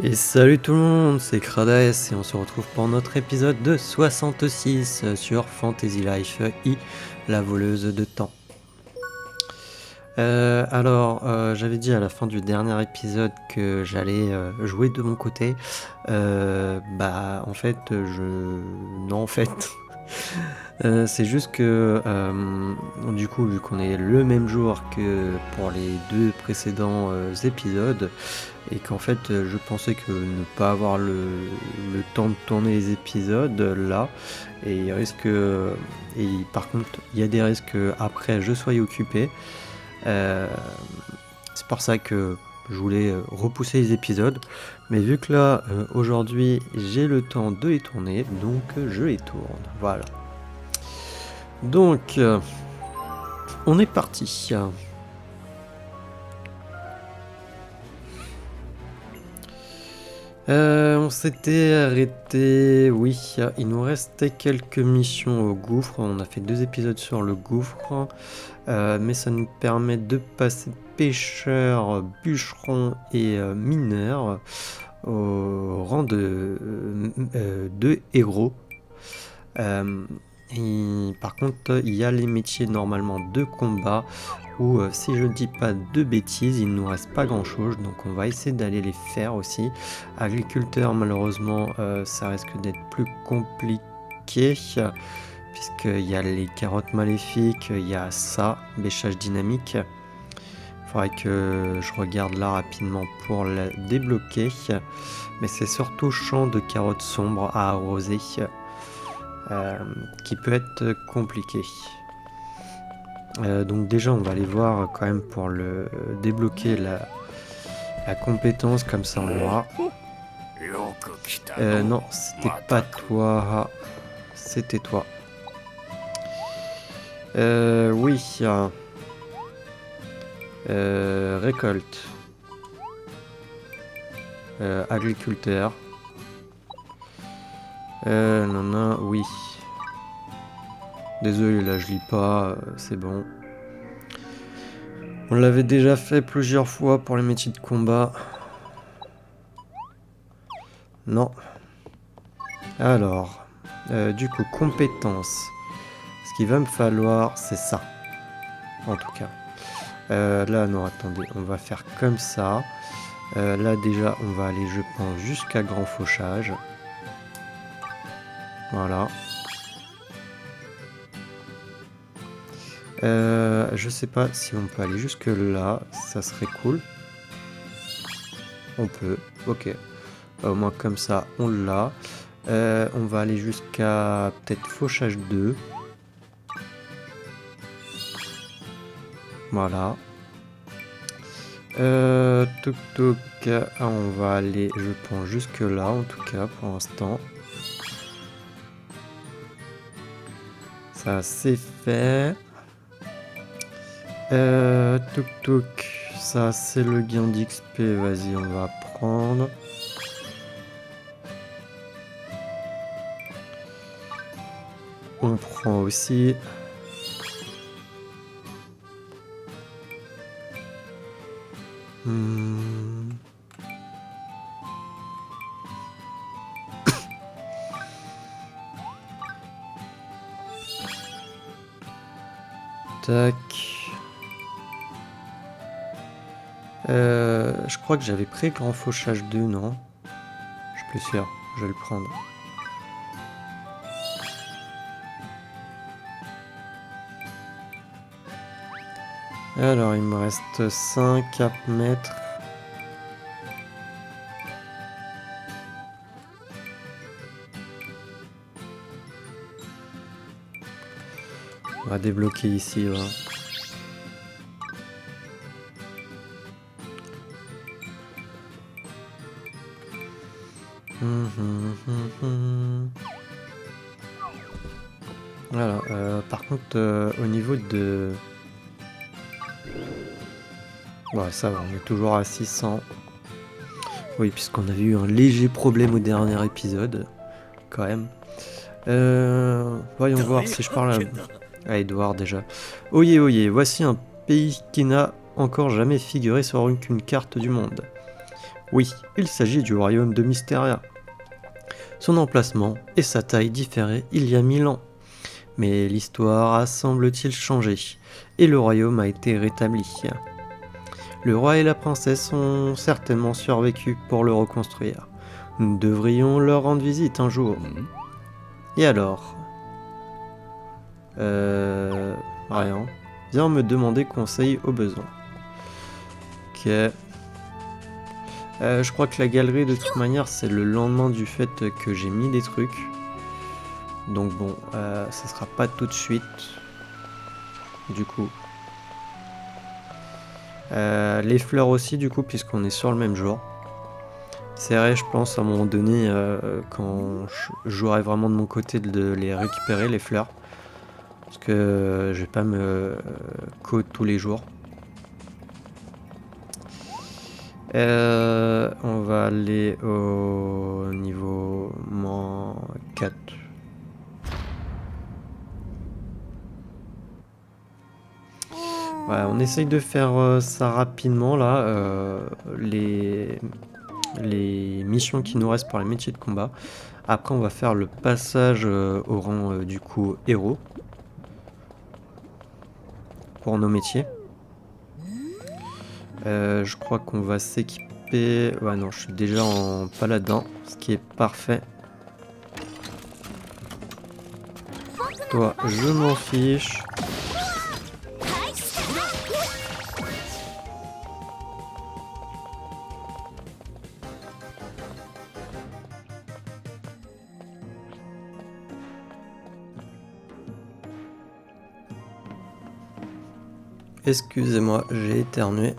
Et salut tout le monde, c'est Krades et on se retrouve pour notre épisode de 66 sur Fantasy Life I, la voleuse de temps. J'avais dit à la fin du dernier épisode que j'allais jouer de mon côté. En fait, Non, en fait... c'est juste que, du coup, vu qu'on est le même jour que pour les deux précédents épisodes, et qu'en fait, je pensais que ne pas avoir le temps de tourner les épisodes là, et il risque, et par contre, il y a des risques que après je sois occupé. C'est pour ça que je voulais repousser les épisodes, mais vu que là, aujourd'hui, j'ai le temps de les tourner, donc je les tourne. Voilà. Donc, on est parti. On s'était arrêté, oui, il nous restait quelques missions au gouffre. On a fait 2 épisodes sur le gouffre, mais ça nous permet de passer pêcheur, bûcheron et mineur au rang de héros. Et par contre, il y a les métiers normalement de combat où, si je dis pas de bêtises, il nous reste pas grand chose, donc on va essayer d'aller les faire aussi. Agriculteur, malheureusement, ça risque d'être plus compliqué, puisqu'il y a les carottes maléfiques, il y a ça, bêchage dynamique. Il faudrait que je regarde là rapidement pour la débloquer, mais c'est surtout champ de carottes sombres à arroser. Qui peut être compliqué. Donc déjà on va aller voir quand même pour le débloquer la compétence, comme ça on aura. Non, c'était pas toi, c'était toi. Oui. Récolte. Agriculteur. Non, oui. Désolé, là je lis pas, c'est bon. On l'avait déjà fait plusieurs fois pour les métiers de combat. Non. Alors, du coup, compétences. Ce qu'il va me falloir, c'est ça. En tout cas. Là, non, attendez, on va faire comme ça. Là, déjà, on va aller, je pense, jusqu'à grand fauchage. Voilà. Je sais pas si on peut aller jusque là, ça serait cool. On peut, ok. Au moins comme ça, on l'a. On va aller jusqu'à peut-être fauchage 2. Voilà. Toc toc. On va aller, je pense, jusque là en tout cas pour l'instant. Ça c'est fait. Toc toc. Ça c'est le gain d'XP. Vas-y, on va prendre. On prend aussi. Tac. Je crois que j'avais pris grand fauchage 2, non? Je suis plus sûr, je vais le prendre. Alors, il me reste 5 à mettre. On va débloquer ici, voilà. Voilà, par contre, au niveau de... Ouais, ça va, on est toujours à 600. Oui, puisqu'on avait eu un léger problème au dernier épisode, quand même. Voyons voir si je parle à Edouard déjà. Oyez, oyez, voici un pays qui n'a encore jamais figuré sur aucune carte du monde. Oui, il s'agit du royaume de Mystéria. Son emplacement et sa taille différaient il y a 1000 ans. Mais l'histoire a semble-t-il changé, et le royaume a été rétabli. Le roi et la princesse ont certainement survécu pour le reconstruire. Nous devrions leur rendre visite un jour. Et alors Rien. Viens me demander conseil au besoin. Ok. Je crois que la galerie, de toute manière, c'est le lendemain du fait que j'ai mis des trucs. Donc bon, ça sera pas tout de suite. Du coup. Les fleurs aussi, du coup, puisqu'on est sur le même jour. C'est vrai, je pense, à un moment donné, quand je jouerai vraiment de mon côté, de les récupérer, les fleurs. Parce que je vais pas me code tous les jours. On va aller au niveau -4. Ouais, on essaye de faire ça rapidement là, les missions qui nous restent pour les métiers de combat. Après on va faire le passage au rang du coup héros pour nos métiers. Je crois qu'on va s'équiper. Ouais non, je suis déjà en paladin, ce qui est parfait. Toi, je m'en fiche. Excusez-moi, j'ai éternué.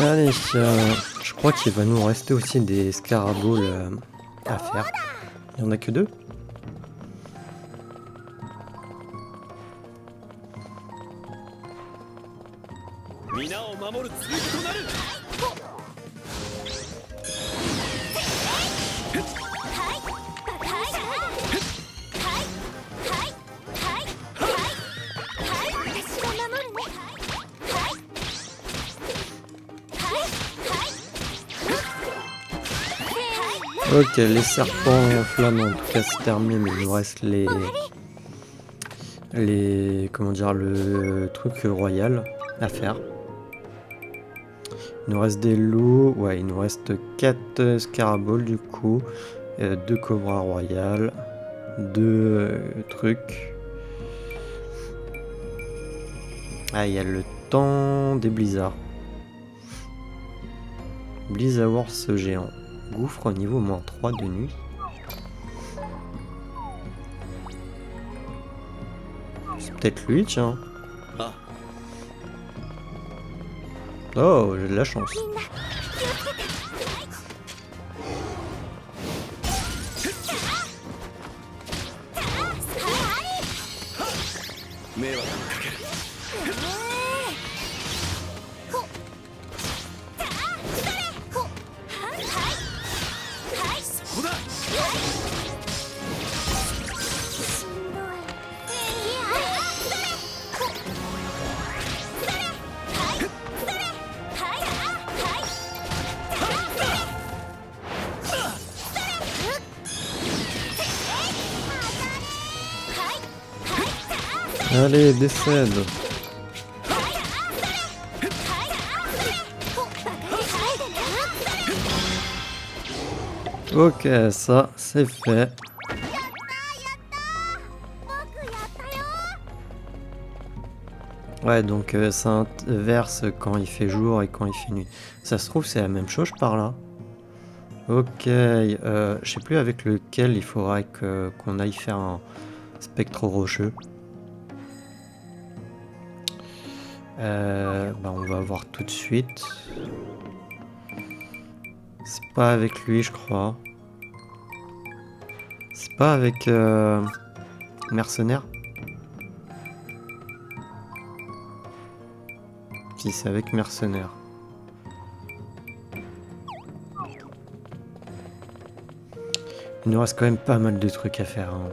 Allez, je crois qu'il va nous rester aussi des scaraboles à faire. Il n'y en a que 2. Ok, les serpents en flamme en tout cas c'est terminé, mais il nous reste comment dire, le truc royal à faire. Il nous reste des loups, ouais, il nous reste 4 scaraboles du coup, 2 cobras royales, 2 trucs. Ah, il y a le temps des blizzards. Blizzard Wars géant. Gouffre au niveau -3 de nuit. C'est peut-être lui, tiens. Oh, j'ai de la chance. Allez, décède. Ok, ça, c'est fait. Ouais, donc ça inverse quand il fait jour et quand il fait nuit. Ça se trouve, c'est la même chose par là. Ok, je sais plus avec lequel il faudra qu'on aille faire un spectre rocheux. Bah on va voir tout de suite. C'est pas avec lui, je crois. C'est pas avec Mercenaire. Si, c'est avec Mercenaire. Il nous reste quand même pas mal de trucs à faire, hein.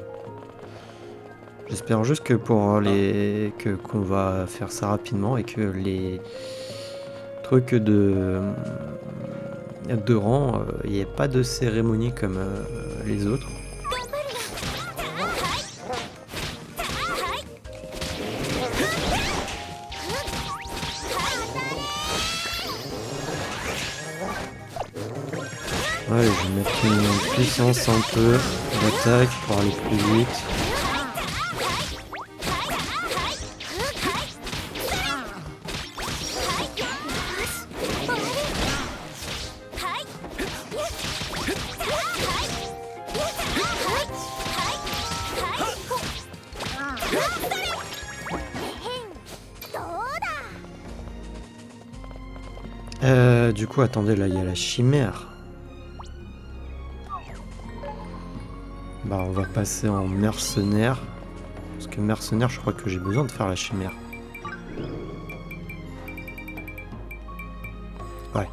J'espère juste que pour les qu'on va faire ça rapidement et que les trucs de rang, il n'y ait pas de cérémonie comme les autres. Ouais, je vais mettre une puissance un peu d'attaque pour aller plus vite. Du coup, attendez, là, il y a la chimère. Bah, on va passer en mercenaire. Parce que mercenaire, je crois que j'ai besoin de faire la chimère. Ouais.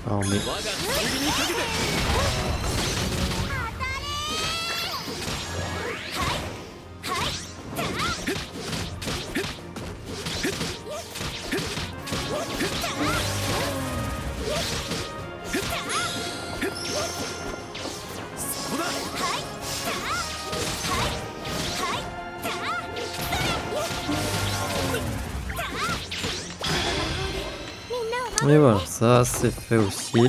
Alors, mais... Et voilà, ça c'est fait aussi.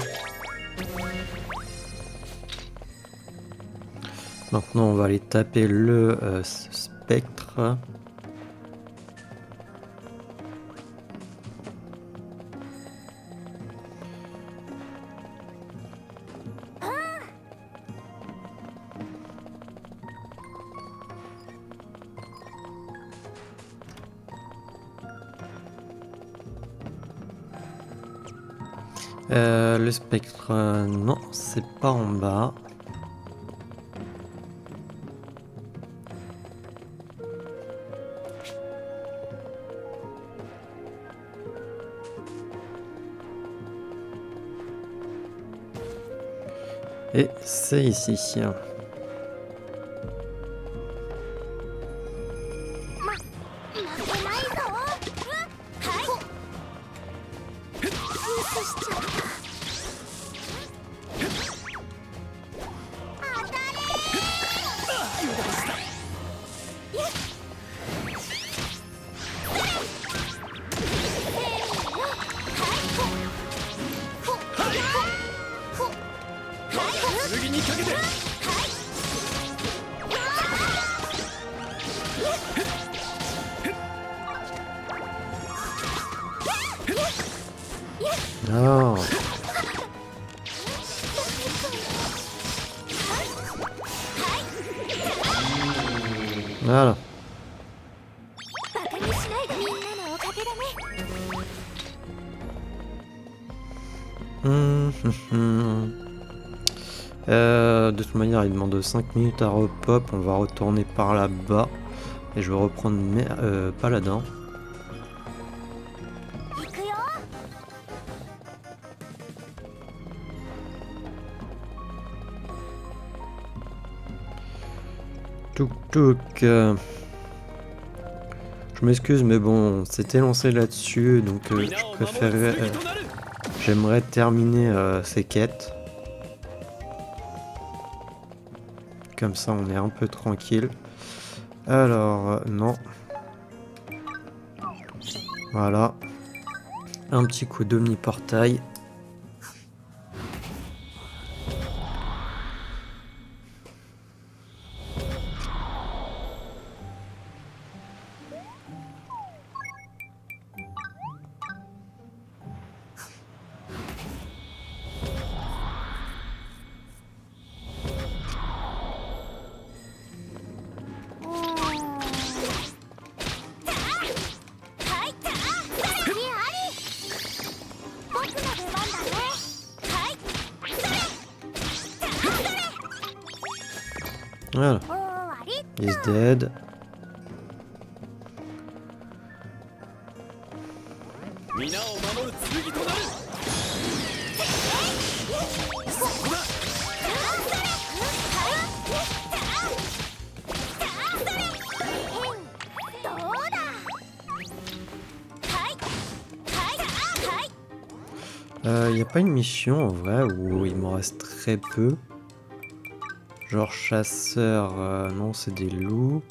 Maintenant on va aller taper le spectre. Le spectre, non, c'est pas en bas. Et c'est ici. Oh. Voilà. De toute manière, il demande 5 minutes à repop. On va retourner par là-bas. Et je vais reprendre mes paladins. Touk touk. Je m'excuse, mais bon, c'était lancé là-dessus, donc je préférerais... j'aimerais terminer ces quêtes. Comme ça, on est un peu tranquille. Alors, non. Voilà. Un petit coup d'omniportail. Voilà. He's dead. 皆を守る剣となる。そこだ。Y a pas une mission en vrai où il m'en reste très peu. Genre chasseur, non c'est des loups.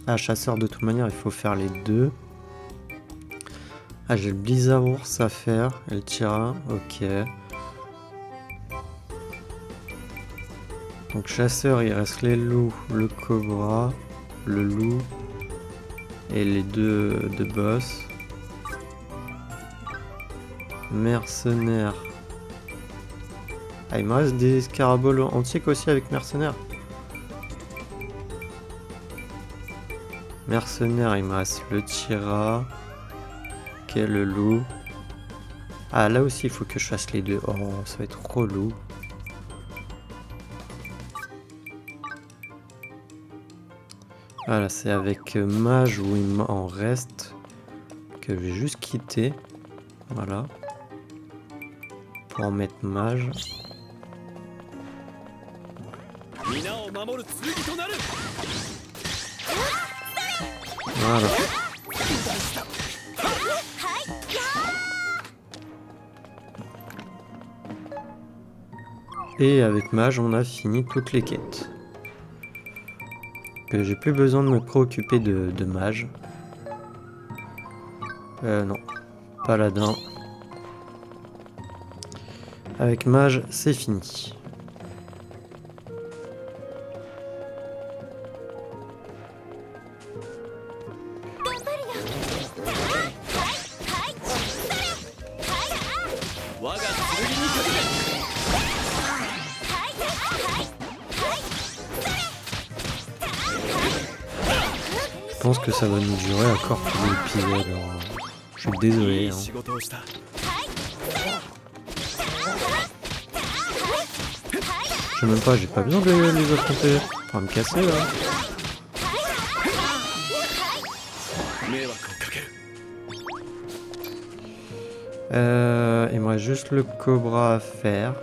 Ah chasseur de toute manière il faut faire les deux. Ah j'ai le blizzard ours à faire et le tyran, ok. Donc chasseur il reste les loups, le cobra, le loup et les deux boss. Mercenaires. Ah il me reste des scaraboles antiques aussi avec mercenaires. Mercenaires il me reste le tyran. Ok le loup. Ah là aussi il faut que je fasse les deux. Oh ça va être relou. Voilà, c'est avec mage où il m'en reste que je vais juste quitter. Voilà. Pour en mettre mage. Voilà. Et avec mage, on a fini toutes les quêtes. J'ai plus besoin de me préoccuper de mage. Non. Paladin. Avec mage, c'est fini. Je pense que ça va nous durer encore tout l'épisode. Je suis désolé. Hein. Je sais même pas, j'ai pas besoin de les affronter. On va me casser là. Il me reste juste le cobra à faire.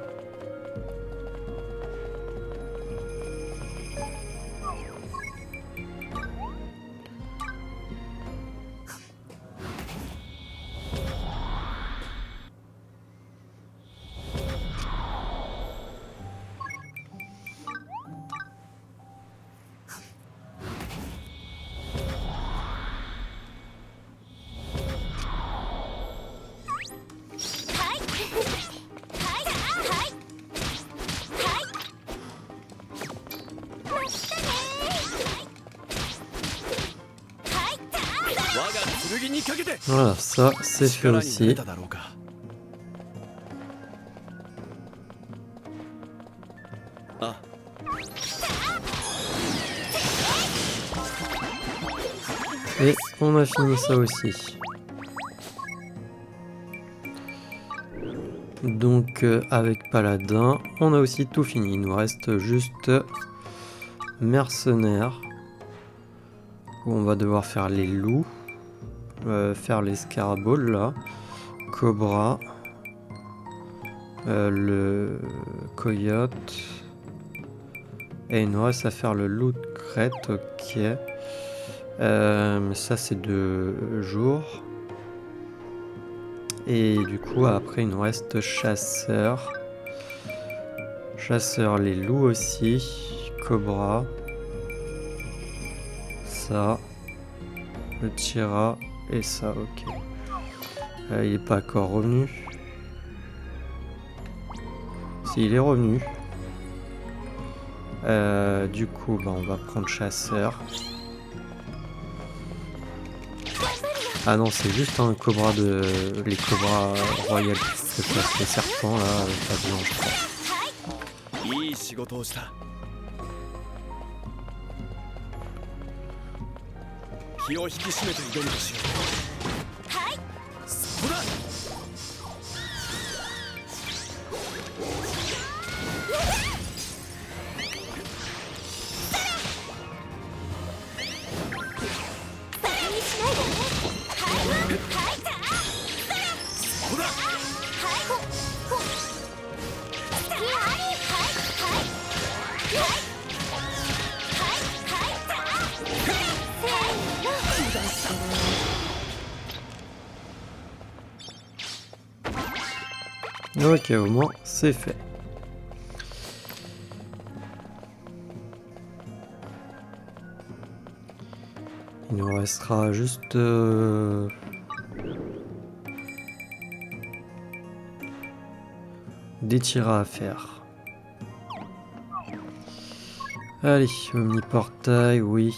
Voilà, ça c'est fait aussi. Et on a fini ça aussi. Donc avec Paladin, on a aussi tout fini. Il nous reste juste Mercenaires. Où on va devoir faire les loups. Faire les scaraboles là. Cobra. Le coyote. Et il nous reste à faire le loup de crête, ok. Mais ça c'est 2 jours. Et du coup après il nous reste chasseur. Chasseur, les loups aussi. Cobra. Ça. Le tyran. Et ça, ok. Il est pas encore revenu. Si, il est revenu. Du coup, bah, on va prendre chasseur. Ah non, c'est juste un cobra de... Les cobras royales. C'est ça, les serpents là, avec la blanche. Ok, au moins c'est fait. Il nous restera juste des tirs à faire. Allez, omniportail, oui.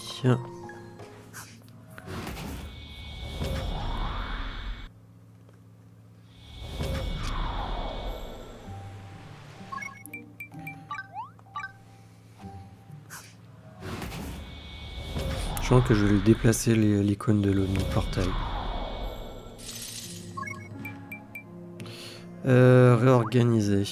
Je sens que je vais le déplacer l'icône de l'omniportail. Réorganiser.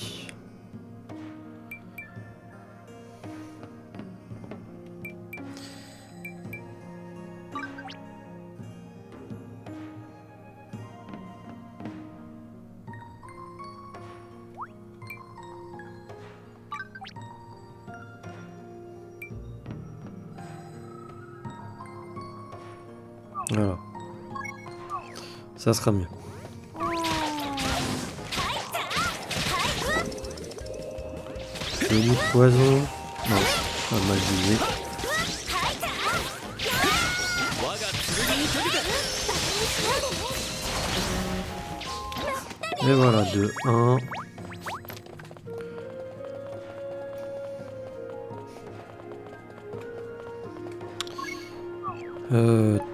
Voilà. Ça sera mieux. Joli poison. Non, pas mal visé. Et voilà, 2-1.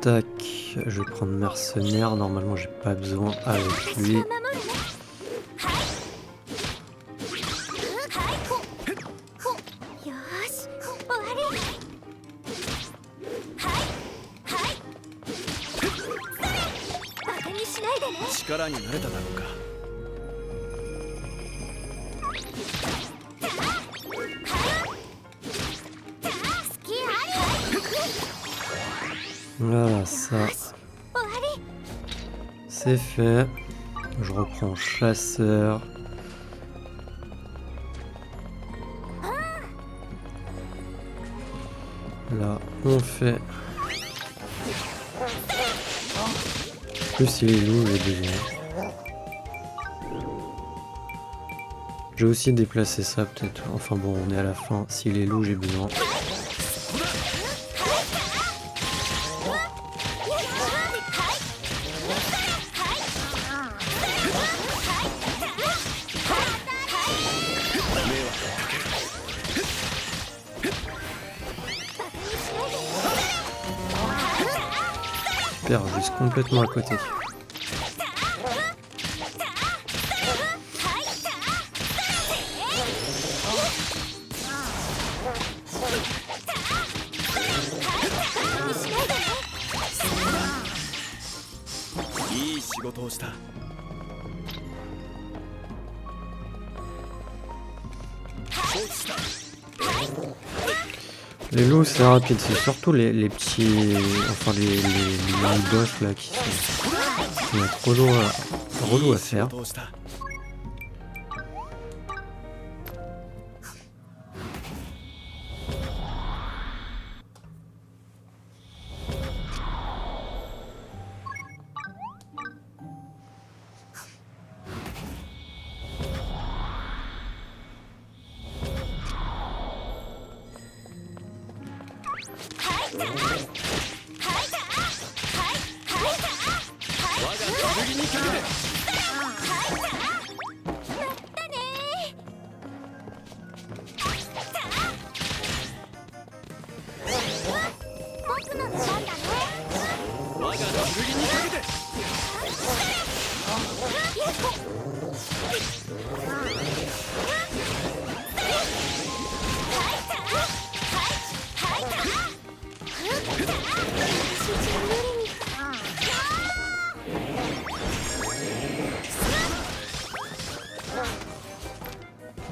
Tac, je vais prendre mercenaire. Normalement, j'ai pas besoin avec lui. Voilà, ça. C'est fait. Je reprends chasseur. Là, on fait. Plus si les loups, j'ai besoin. Je vais aussi déplacer ça peut-être. Enfin bon, on est à la fin. Si les loups, j'ai besoin. Perds juste complètement à côté. Les loups c'est rapide, c'est surtout les petits, enfin les mini-boss là qui sont trop relous à faire.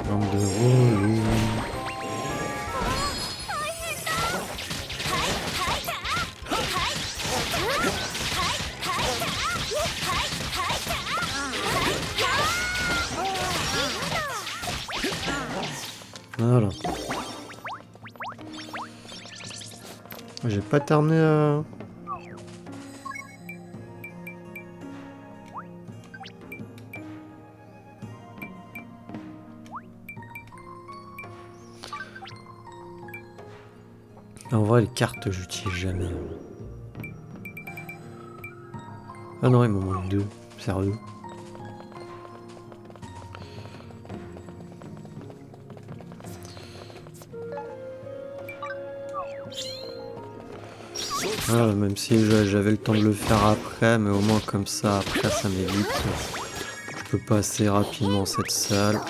Bande de relous. Voilà. J'ai pas terminé à... En vrai, les cartes, j'utilise jamais. Ah non, il m'en manque 2. Sérieux. Ah, même si j'avais le temps de le faire après, mais au moins comme ça, après ça m'évite. Je peux passer rapidement cette salle.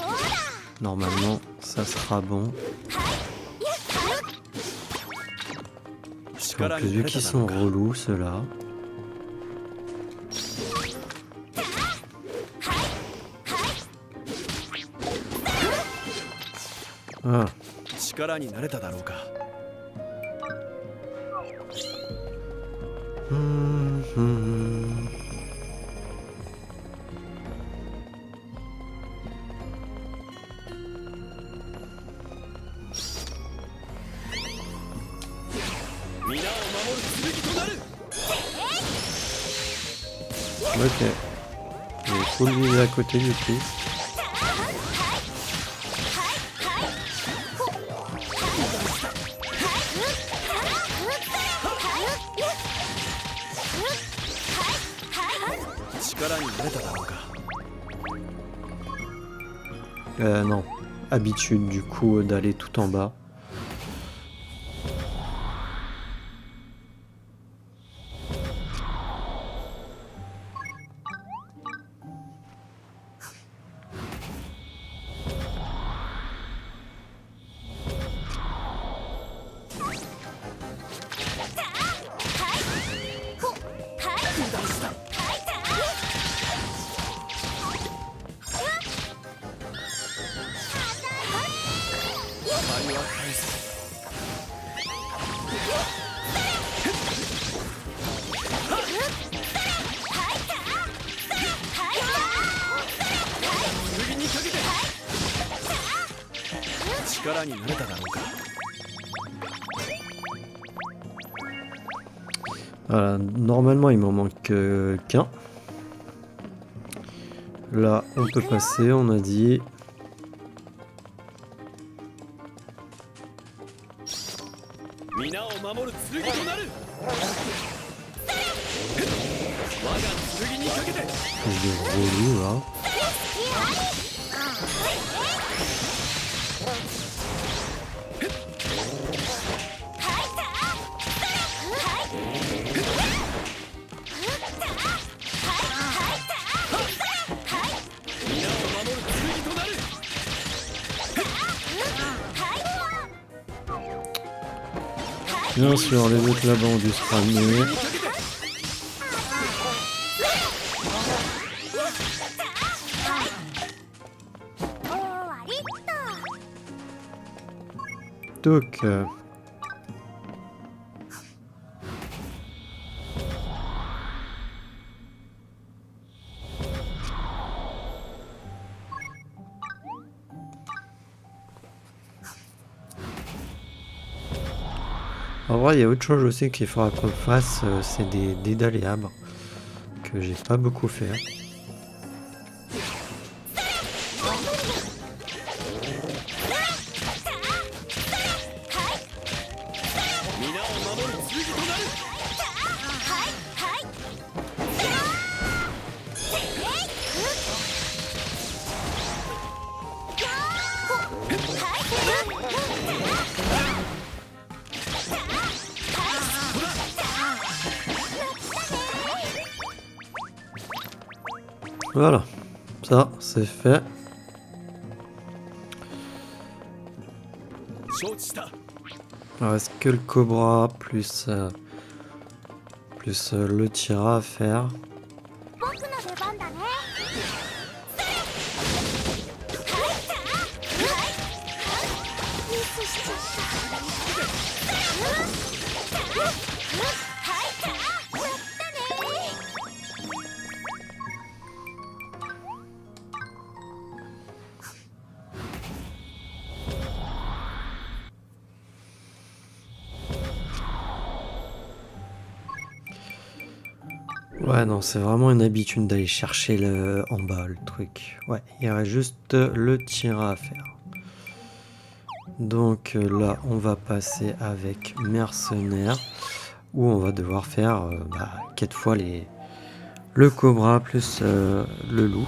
Normalement, ça sera bon. En plus, vu qu'ils sont relous, ceux-là. Ah. 力になれただろうか。皆を守る剣となる。 Ok. Il faut le viser à côté du coup. Non. Habitude du coup d'aller tout en bas. Voilà, normalement il m'en manque qu'un. Là on peut passer, on a dit. Il est relou là. Bien sûr, les autres là-bas ont dû se ramener. Donc, en vrai, il y a autre chose aussi qu'il faudra qu'on fasse, c'est des dés d'aléables que j'ai pas beaucoup fait. Voilà, ça c'est fait. Il reste que le cobra plus le tira à faire. Ouais, non, c'est vraiment une habitude d'aller chercher en bas le truc. Ouais, il reste juste le tira à faire. Donc là, on va passer avec mercenaire, où on va devoir faire 4 fois le cobra plus le loup.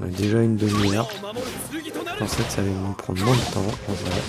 On a déjà une demi-heure. Je pensais que ça allait nous prendre moins de temps en vrai.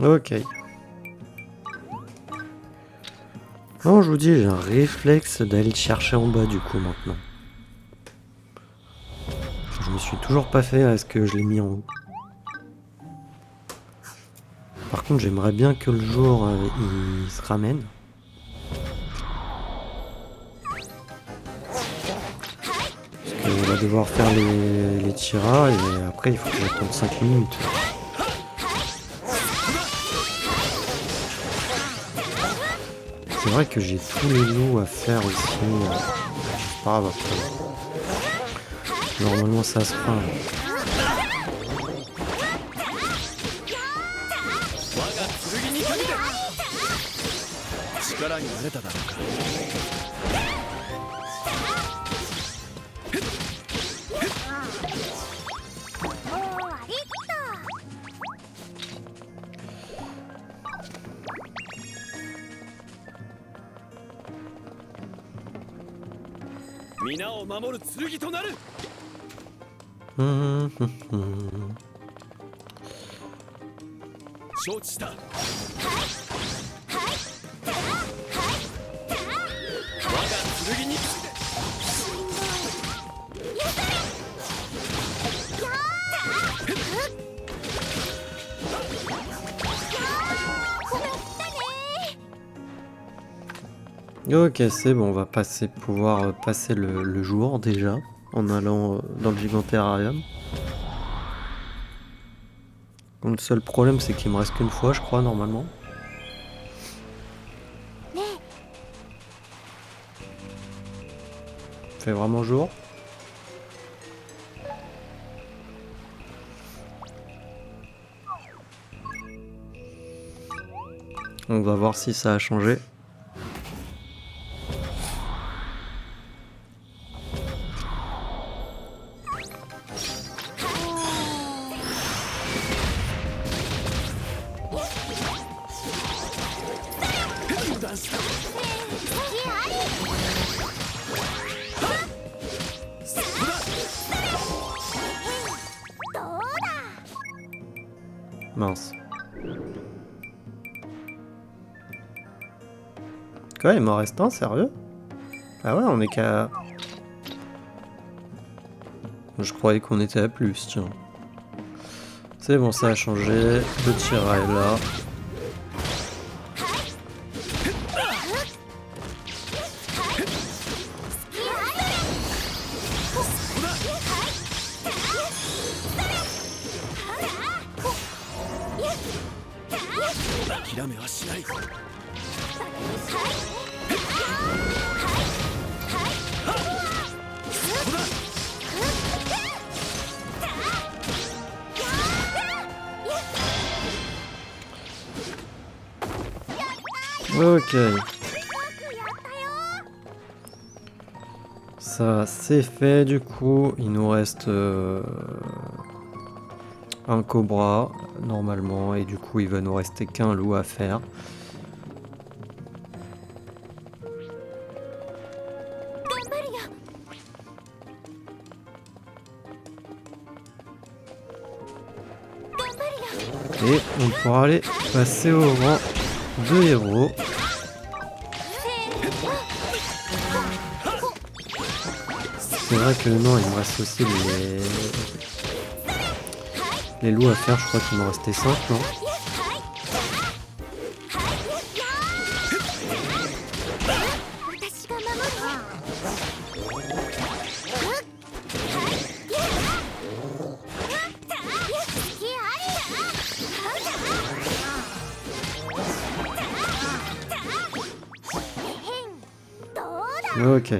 Ok. Non, je vous dis, j'ai un réflexe d'aller le chercher en bas du coup maintenant. Je me suis toujours pas fait à ce que je l'ai mis en haut. Par contre, j'aimerais bien que le jour il se ramène. Parce qu'on va devoir faire les tiras et après il faut que j'attende 5 minutes. C'est vrai que j'ai tous les loups à faire aussi. C'est pas grave après. Normalement ça se fera. 力になれただろうか。皆を守る剣となる。承知した。我が剣に。Ok, c'est bon, on va pouvoir passer le jour déjà en allant dans le Gigantérarium. Donc, le seul problème, c'est qu'il me reste qu'une fois, je crois, normalement. Fait vraiment jour. On va voir si ça a changé. Mince. Quoi, il m'en reste un, sérieux? Ah ouais, on est qu'à... Je croyais qu'on était à plus, tiens. C'est bon, ça a changé. Le tir est là. Ok. Ça c'est fait du coup. Il nous reste un cobra normalement et du coup il va nous rester qu'un loup à faire. Et on pourra aller passer au rang de héros. C'est vrai que non, il me reste aussi les loups à faire. Je crois qu'il m'en restait 5, non? Ok.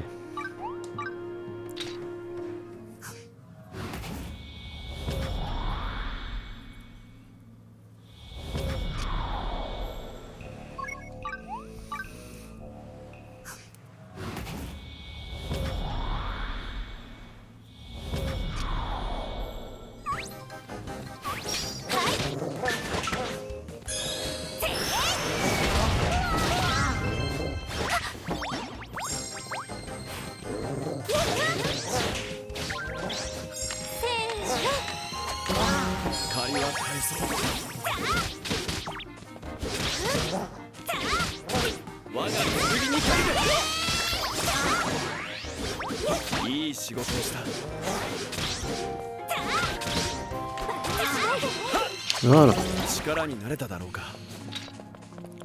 Voilà.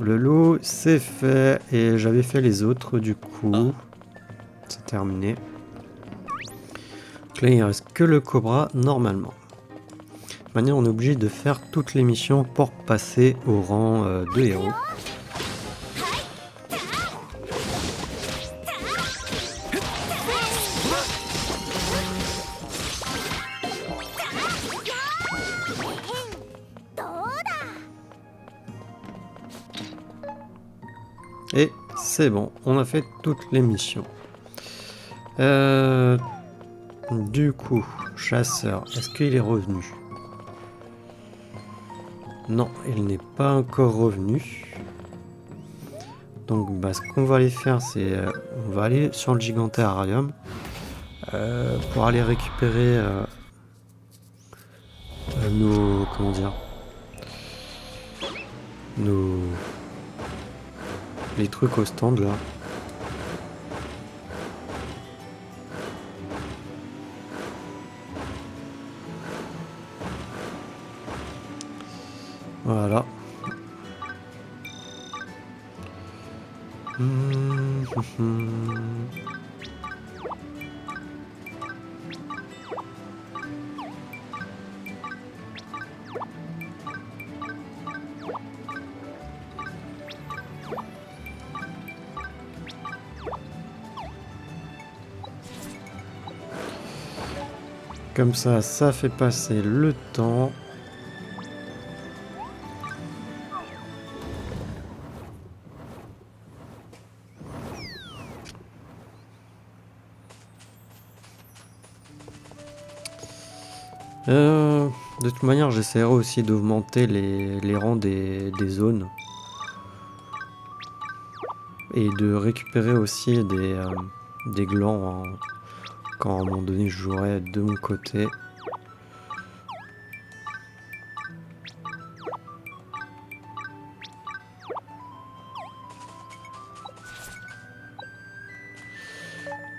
Le loup, c'est fait. Et j'avais fait les autres, du coup. C'est terminé. Donc là, il ne reste que le cobra, normalement. De toute manière, on est obligé de faire toutes les missions pour passer au rang de héros. Et c'est bon, on a fait toutes les missions. Du coup, chasseur, est-ce qu'il est revenu? Non, il n'est pas encore revenu. Donc ce qu'on va aller faire, c'est on va aller sur le Giganterrarium pour aller récupérer nos... comment dire? Les trucs au stand là. Voilà. Comme ça fait passer le temps. De toute manière, j'essaierai aussi d'augmenter les rangs des zones. Et de récupérer aussi des glands quand à un moment donné je jouerai de mon côté.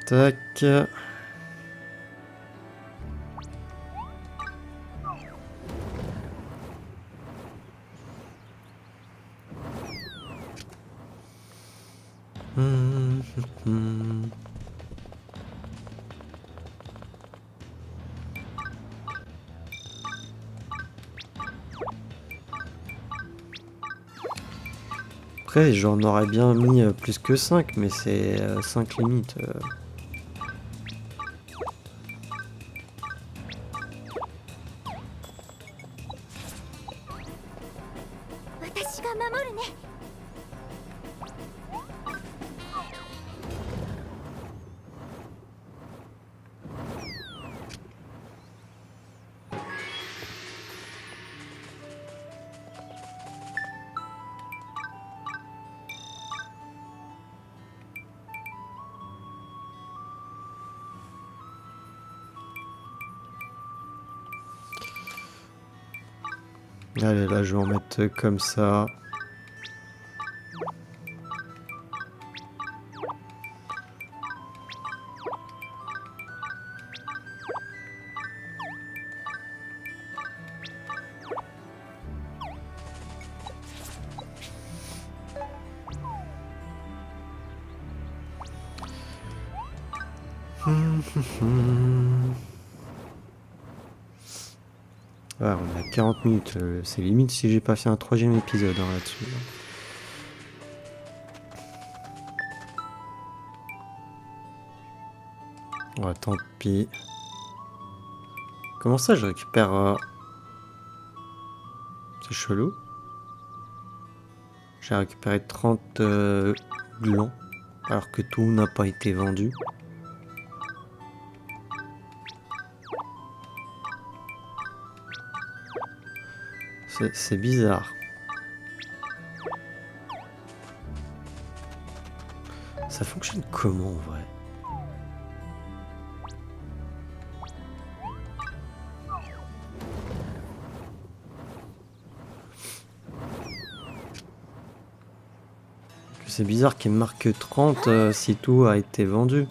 Tac. Après, j'en aurais bien mis plus que 5, mais c'est 5 limites. Allez, là, je vais en mettre comme ça. Ouais, on a 40 minutes, c'est limite si j'ai pas fait un 3e épisode hein, là-dessus. Ouais, tant pis. Comment ça, je récupère... C'est chelou. J'ai récupéré 30 glands, alors que tout n'a pas été vendu. C'est bizarre. Ça fonctionne comment en vrai? C'est bizarre qu'il me marque 30 si tout a été vendu.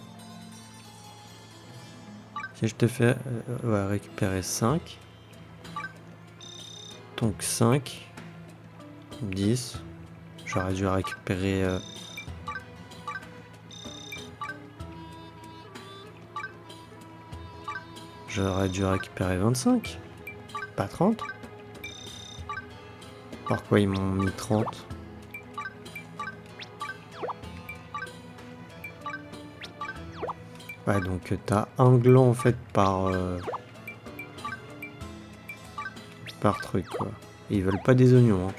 Si je te fais ouais, récupérer 5. Donc 5. 10. J'aurais dû récupérer... J'aurais dû récupérer 25. Pas 30. Pourquoi ils m'ont mis 30? Ouais, donc t'as un gland en fait par truc quoi. Et ils veulent pas des oignons.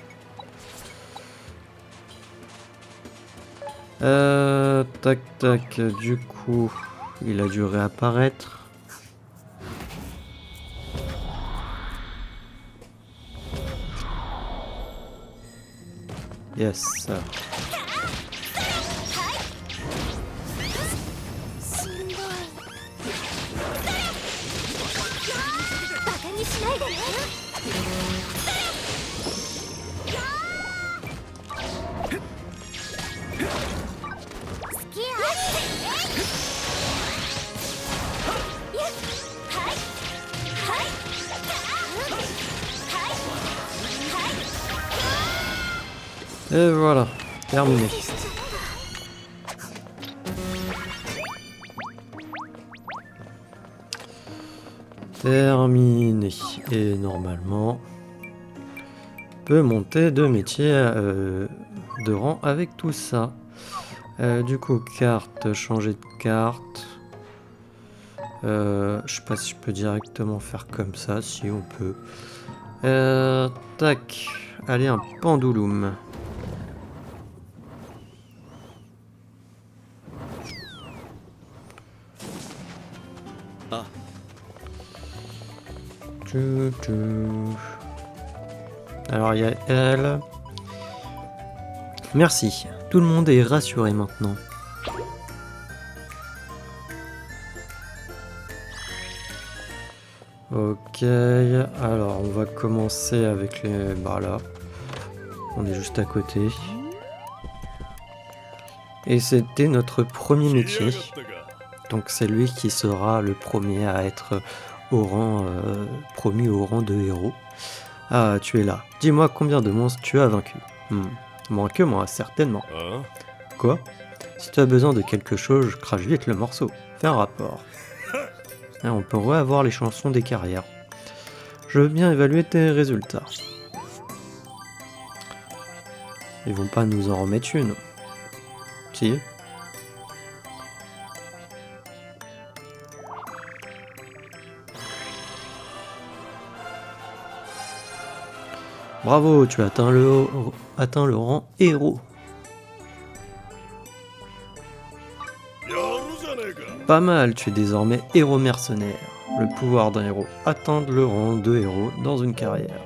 Hein. Tac tac, du coup, il a dû réapparaître. Yes. Et voilà, terminé. Terminé. Et normalement, on peut monter de métier de rang avec tout ça. Du coup, carte, changer de carte. Je sais pas si je peux directement faire comme ça, si on peut. Tac. Allez, un pendulum. Ah. Alors il y a elle. Merci. Tout le monde est rassuré maintenant. Ok, alors on va commencer avec les... Bah là, on est juste à côté. Et c'était notre premier métier. Donc c'est lui qui sera le premier à être au rang, promu au rang de héros. Ah, tu es là. Dis-moi combien de monstres tu as vaincu. Moins que moi, certainement. Hein? Quoi? Si tu as besoin de quelque chose, je crache vite le morceau. Fais un rapport. Ah, on peut revoir les chansons des carrières. Je veux bien évaluer tes résultats. Ils vont pas nous en remettre une. Si. Bravo, tu as atteint le rang héros. Pas mal, tu es désormais héros mercenaire. Le pouvoir d'un héros, atteindre le rang de héros dans une carrière.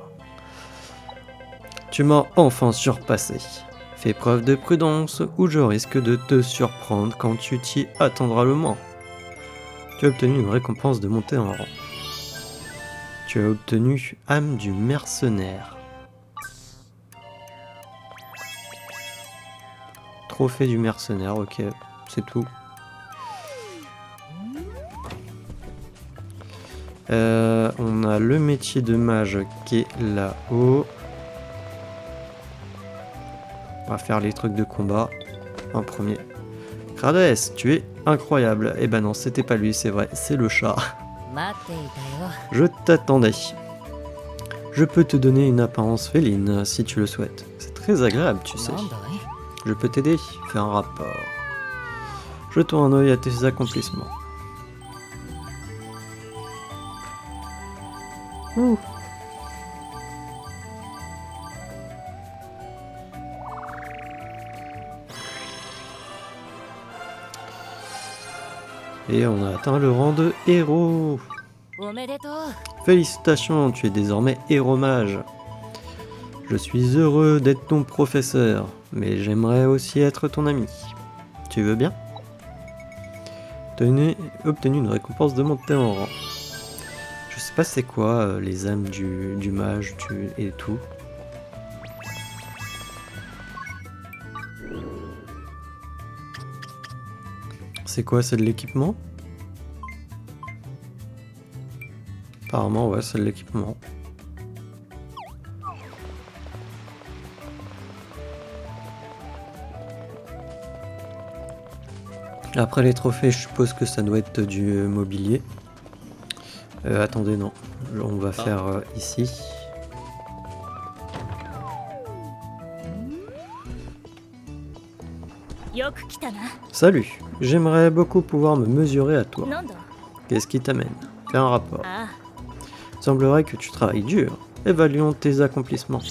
Tu m'as enfin surpassé. Fais preuve de prudence ou je risque de te surprendre quand tu t'y attendras le moins. Tu as obtenu une récompense de montée en rang. Tu as obtenu âme du mercenaire. trophée du mercenaire, ok, c'est tout. On a le métier de mage qui est là-haut. On va faire les trucs de combat en premier. Krades, tu es incroyable. Eh ben non, c'était pas lui, c'est vrai, c'est le chat. Je t'attendais. Je peux te donner une apparence féline si tu le souhaites. C'est très agréable, tu sais. Je peux t'aider. Fais un rapport. Jetons un œil à tes accomplissements. Ouh. Et on a atteint le rang de héros. Félicitations, tu es désormais héros mage. Je suis heureux d'être ton professeur, mais j'aimerais aussi être ton ami. Tu veux bien? Obtenu une récompense de montée en rang. Je sais pas c'est quoi les âmes du mage et tout. C'est quoi, c'est de l'équipement? Apparemment ouais, c'est de l'équipement. Après les trophées, je suppose que ça doit être du mobilier. Attendez, non. On va faire ici. Salut, j'aimerais beaucoup pouvoir me mesurer à toi. Qu'est-ce qui t'amène? Fais un rapport. Il semblerait que tu travailles dur. Évaluons tes accomplissements.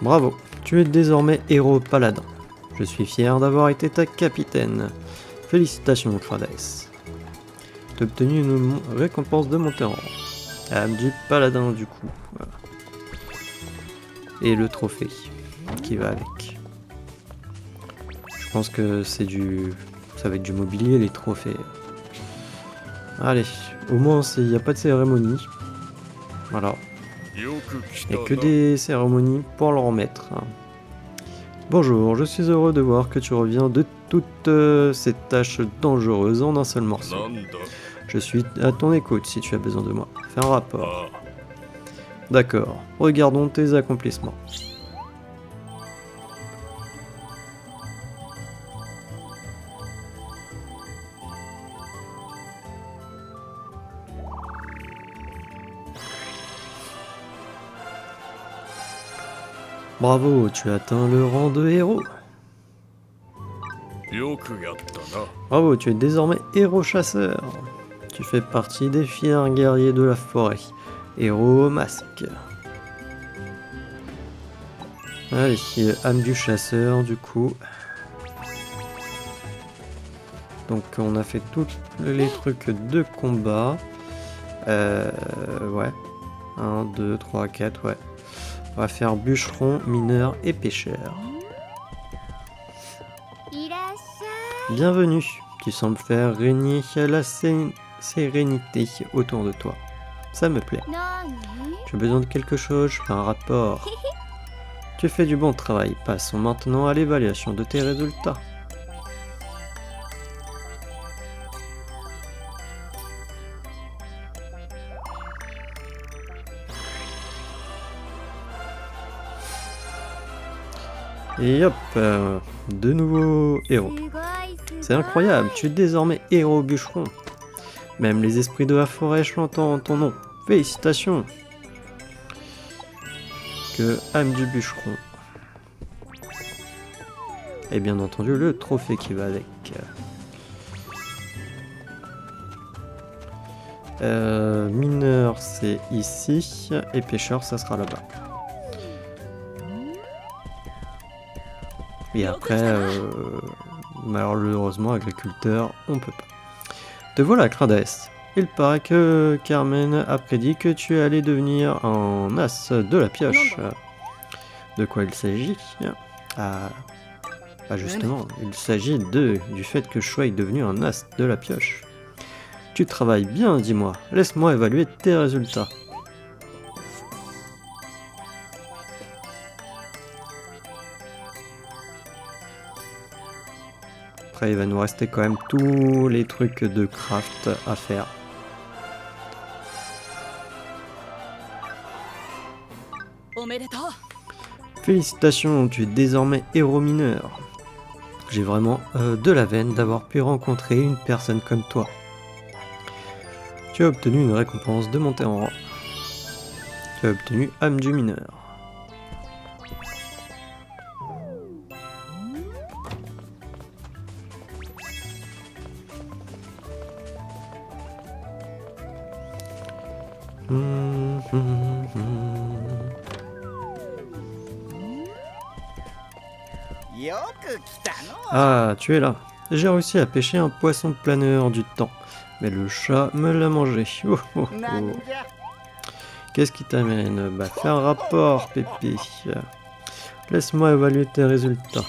Bravo, tu es désormais héros paladin. Je suis fier d'avoir été ta capitaine. Félicitations, Krades. Tu as obtenu une récompense de montée en rang. Âme du paladin, du coup. Voilà. Et le trophée qui va avec. Je pense que c'est du... ça va être du mobilier, les trophées. Allez, au moins il n'y a pas de cérémonie. Voilà. Il n'y a que des cérémonies pour le remettre. Bonjour, je suis heureux de voir que tu reviens de toutes ces tâches dangereuses en un seul morceau. Je suis à ton écoute si tu as besoin de moi. Fais un rapport. D'accord, regardons tes accomplissements. Bravo, tu as atteint le rang de héros. Bravo, tu es désormais héros chasseur. Tu fais partie des fiers guerriers de la forêt. Héros au masque. Allez, âme du chasseur du coup. Donc on a fait tous les trucs de combat. Ouais. 1, 2, 3, 4, ouais. On va faire bûcheron, mineur et pêcheur. Bienvenue. Tu sembles faire régner la sérénité autour de toi. Ça me plaît. Tu as besoin de quelque chose, je fais un rapport. Tu fais du bon travail. Passons maintenant à l'évaluation de tes résultats. Et hop, de nouveaux héros. C'est incroyable, tu es désormais héros bûcheron. Même les esprits de la forêt chantent en ton nom. Félicitations. Que âme du bûcheron. Et bien entendu le trophée qui va avec. Mineur c'est ici et pêcheur ça sera là-bas. Et après, malheureusement, agriculteur, on peut pas. Te voilà, Krades. Il paraît que Carmen a prédit que tu allais devenir un as de la pioche. De quoi il s'agit? Ah, bah justement, il s'agit du fait que Choix est devenu un as de la pioche. Tu travailles bien, dis-moi. Laisse-moi évaluer tes résultats. Après, il va nous rester quand même tous les trucs de craft à faire. Félicitations, tu es désormais héros mineur. J'ai vraiment de la veine d'avoir pu rencontrer une personne comme toi. Tu as obtenu une récompense de montée en rang. Tu as obtenu âme du mineur. Ah, tu es là. J'ai réussi à pêcher un poisson planeur du temps, mais le chat me l'a mangé. Oh, oh, oh. Qu'est-ce qui t'amène? Bah, fais un rapport, Pépé. Laisse-moi évaluer tes résultats.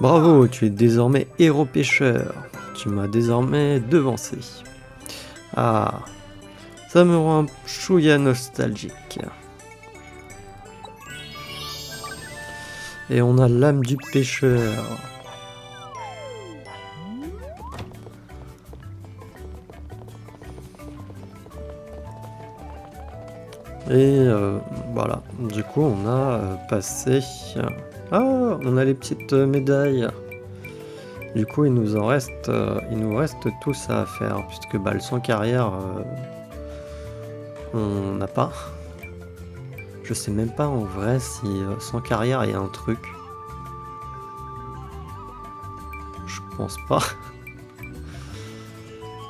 Bravo, tu es désormais héros pêcheur. Tu m'as désormais devancé. Ah, ça me rend un chouïa nostalgique. Et on a l'âme du pêcheur. Et voilà, du coup on a passé... Ah, on a les petites médailles. Du coup il nous reste tout ça à faire, puisque bah, le 100 carrière, on n'a pas. Je sais même pas en vrai si 100 carrière il y a un truc. Je pense pas.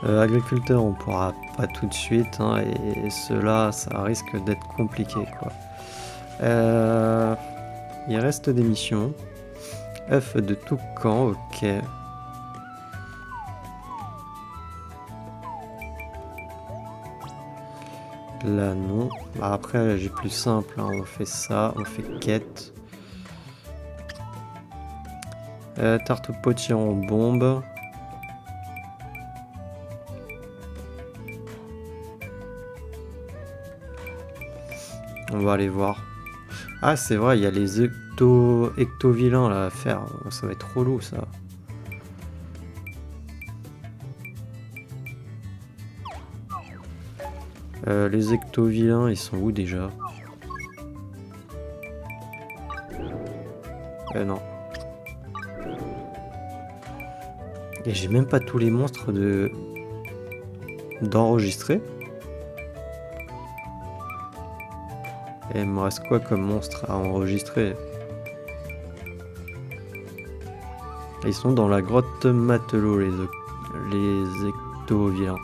Agriculteur on pourra pas tout de suite, hein, et cela ça risque d'être compliqué quoi. Il reste des missions. F de tout camp, ok. Là non. Bah, après j'ai plus simple, hein. On fait ça, on fait quête. Tarte au potiron bombe. On va aller voir. Ah c'est vrai, il y a les ecto-vilains là à faire. Ça va être relou ça. Les ecto-vilains, ils sont où déjà? Non. Et j'ai même pas tous les monstres d'enregistrer. Et il me reste quoi comme monstre à enregistrer? Ils sont dans la grotte matelot, les ecto-vilains.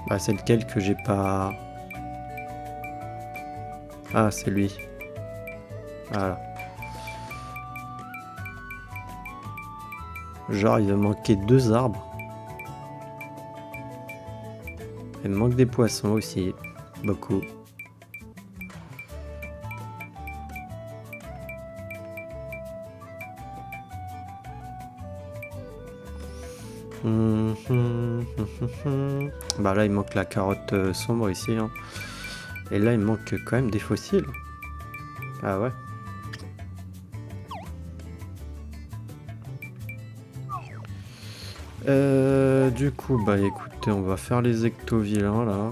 Bah c'est lequel que j'ai pas... Ah c'est lui. Voilà. Genre il va manquer 2 arbres. Il me manque des poissons aussi. Beaucoup. Bah là il manque la carotte sombre ici, hein. Et là il manque quand même des fossiles. Ah ouais. Du coup bah écoutez, on va faire les ecto-vilains là.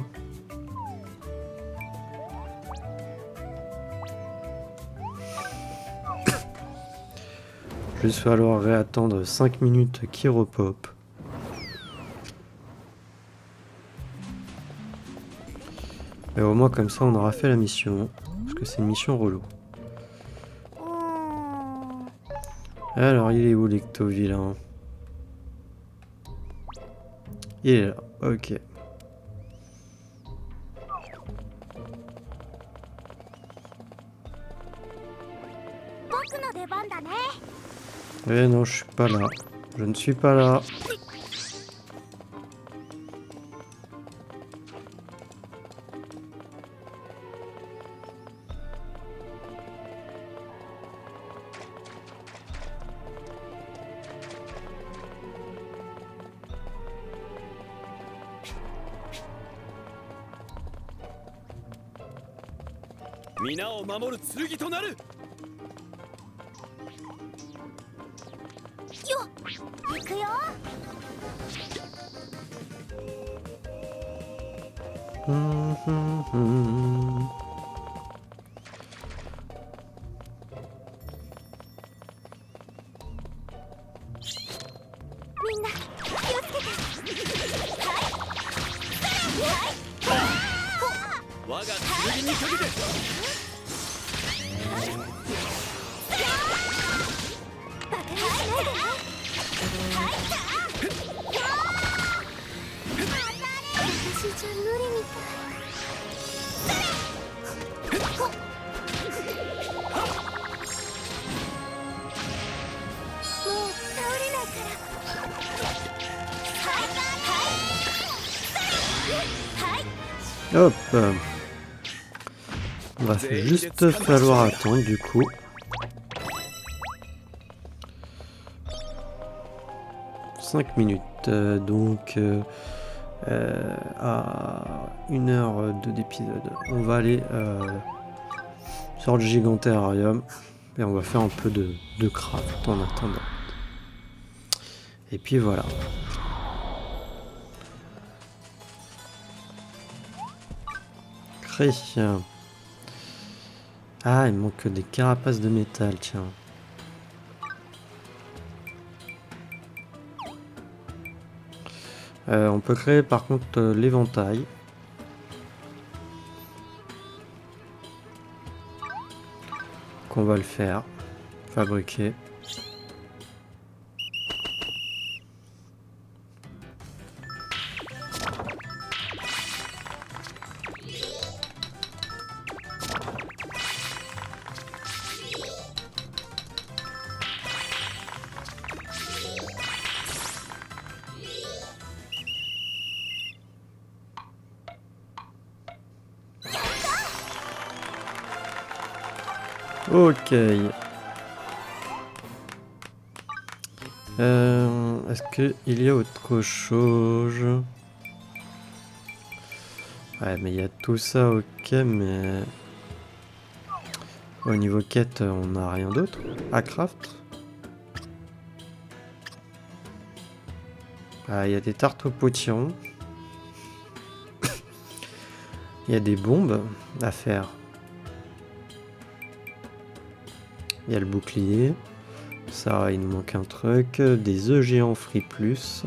Juste falloir réattendre 5 minutes qui repop. Et au moins comme ça on aura fait la mission. Parce que c'est une mission relou. Alors il est où l'ecto-vilain? Il est là, ok. Eh non, je suis pas là. Je ne suis pas là. Hop. On va juste falloir attendre du coup. Cinq minutes. Donc à 1h02 d'épisode. On va aller sur le Giganterrarium et on va faire un peu de craft en attendant. Et puis voilà. Ah, il manque des carapaces de métal, tiens. On peut créer par contre l'éventail. Qu'on va le faire. Fabriquer. Ok. Est-ce qu'il y a autre chose? Ouais, mais il y a tout ça, ok, mais... Au niveau quête, on n'a rien d'autre à craft. Ah, il y a des tartes au potiron. Il y a des bombes à faire. Il y a le bouclier. Ça, il nous manque un truc. Des œufs géants free plus.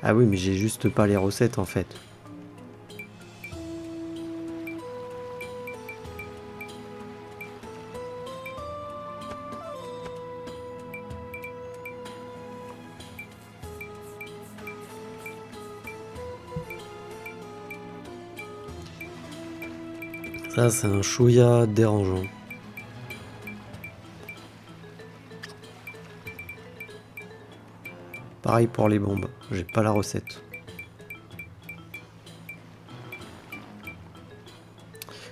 Ah oui, mais j'ai juste pas les recettes en fait. Ça, c'est un chouïa dérangeant. Pareil pour les bombes, j'ai pas la recette.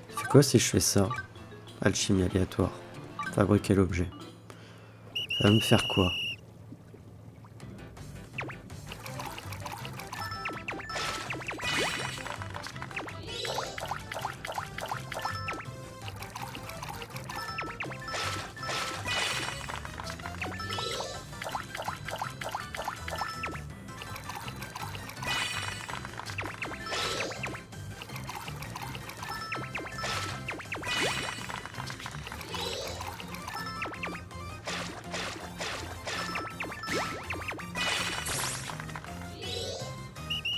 Ça fait quoi si je fais ça? Alchimie aléatoire. Fabriquer l'objet. Ça va me faire quoi?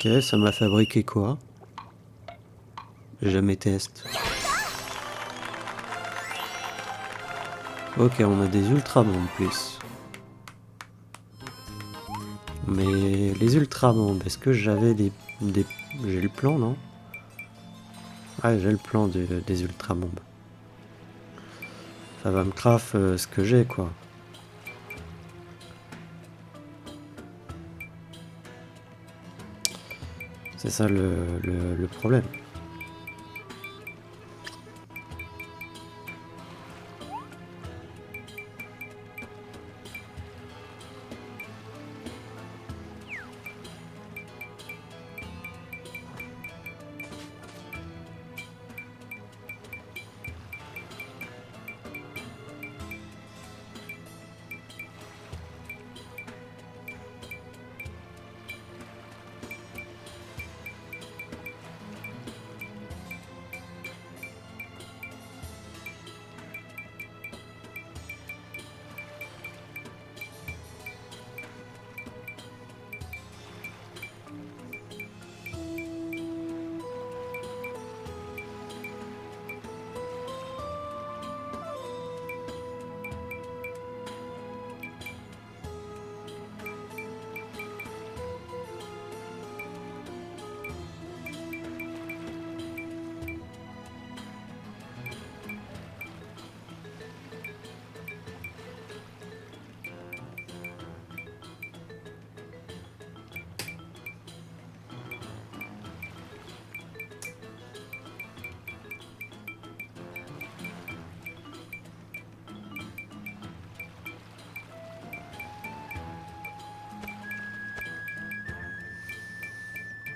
Ok, ça m'a fabriqué quoi? J'ai jamais testé. Ok, on a des ultrabombes en plus. Mais les ultrabombes, est-ce que j'avais des... J'ai le plan, non? Ouais, j'ai le plan des ultrabombes. Ça va me craft ce que j'ai, quoi. C'est ça le problème.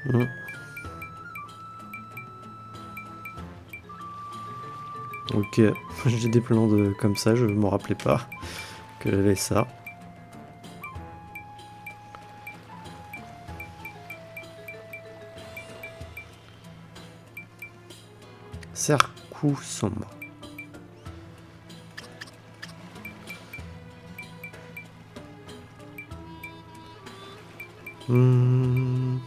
Hmm. Ok, j'ai des plans comme ça, je me rappelais pas que j'avais ça. Cercou sombre. Hmm.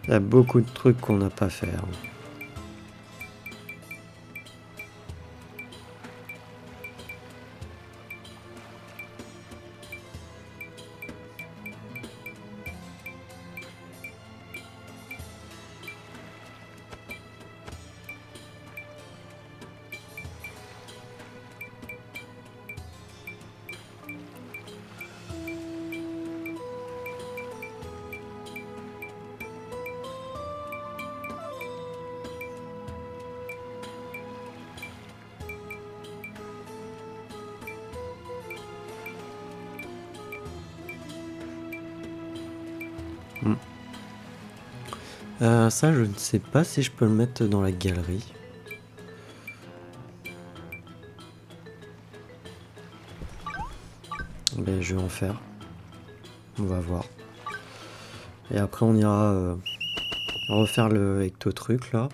Il y a beaucoup de trucs qu'on n'a pas fait, hein. Hmm. Ça, je ne sais pas si je peux le mettre dans la galerie. Ben, je vais en faire. On va voir. Et après, on ira refaire le ecto truc là.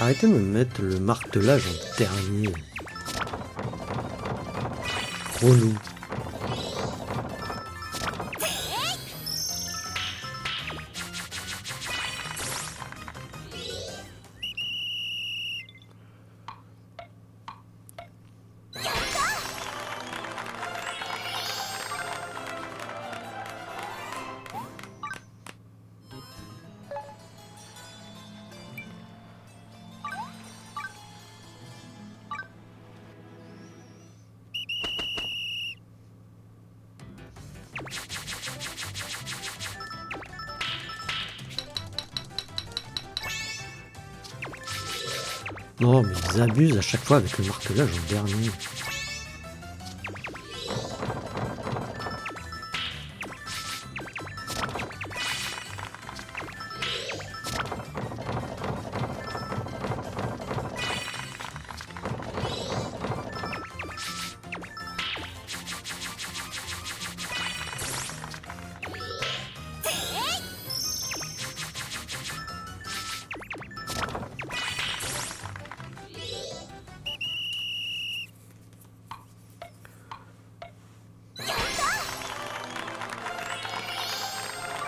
Arrêtez de me mettre le martelage en dernier. Relou. Non, mais ils abusent à chaque fois avec le martelage en dernier.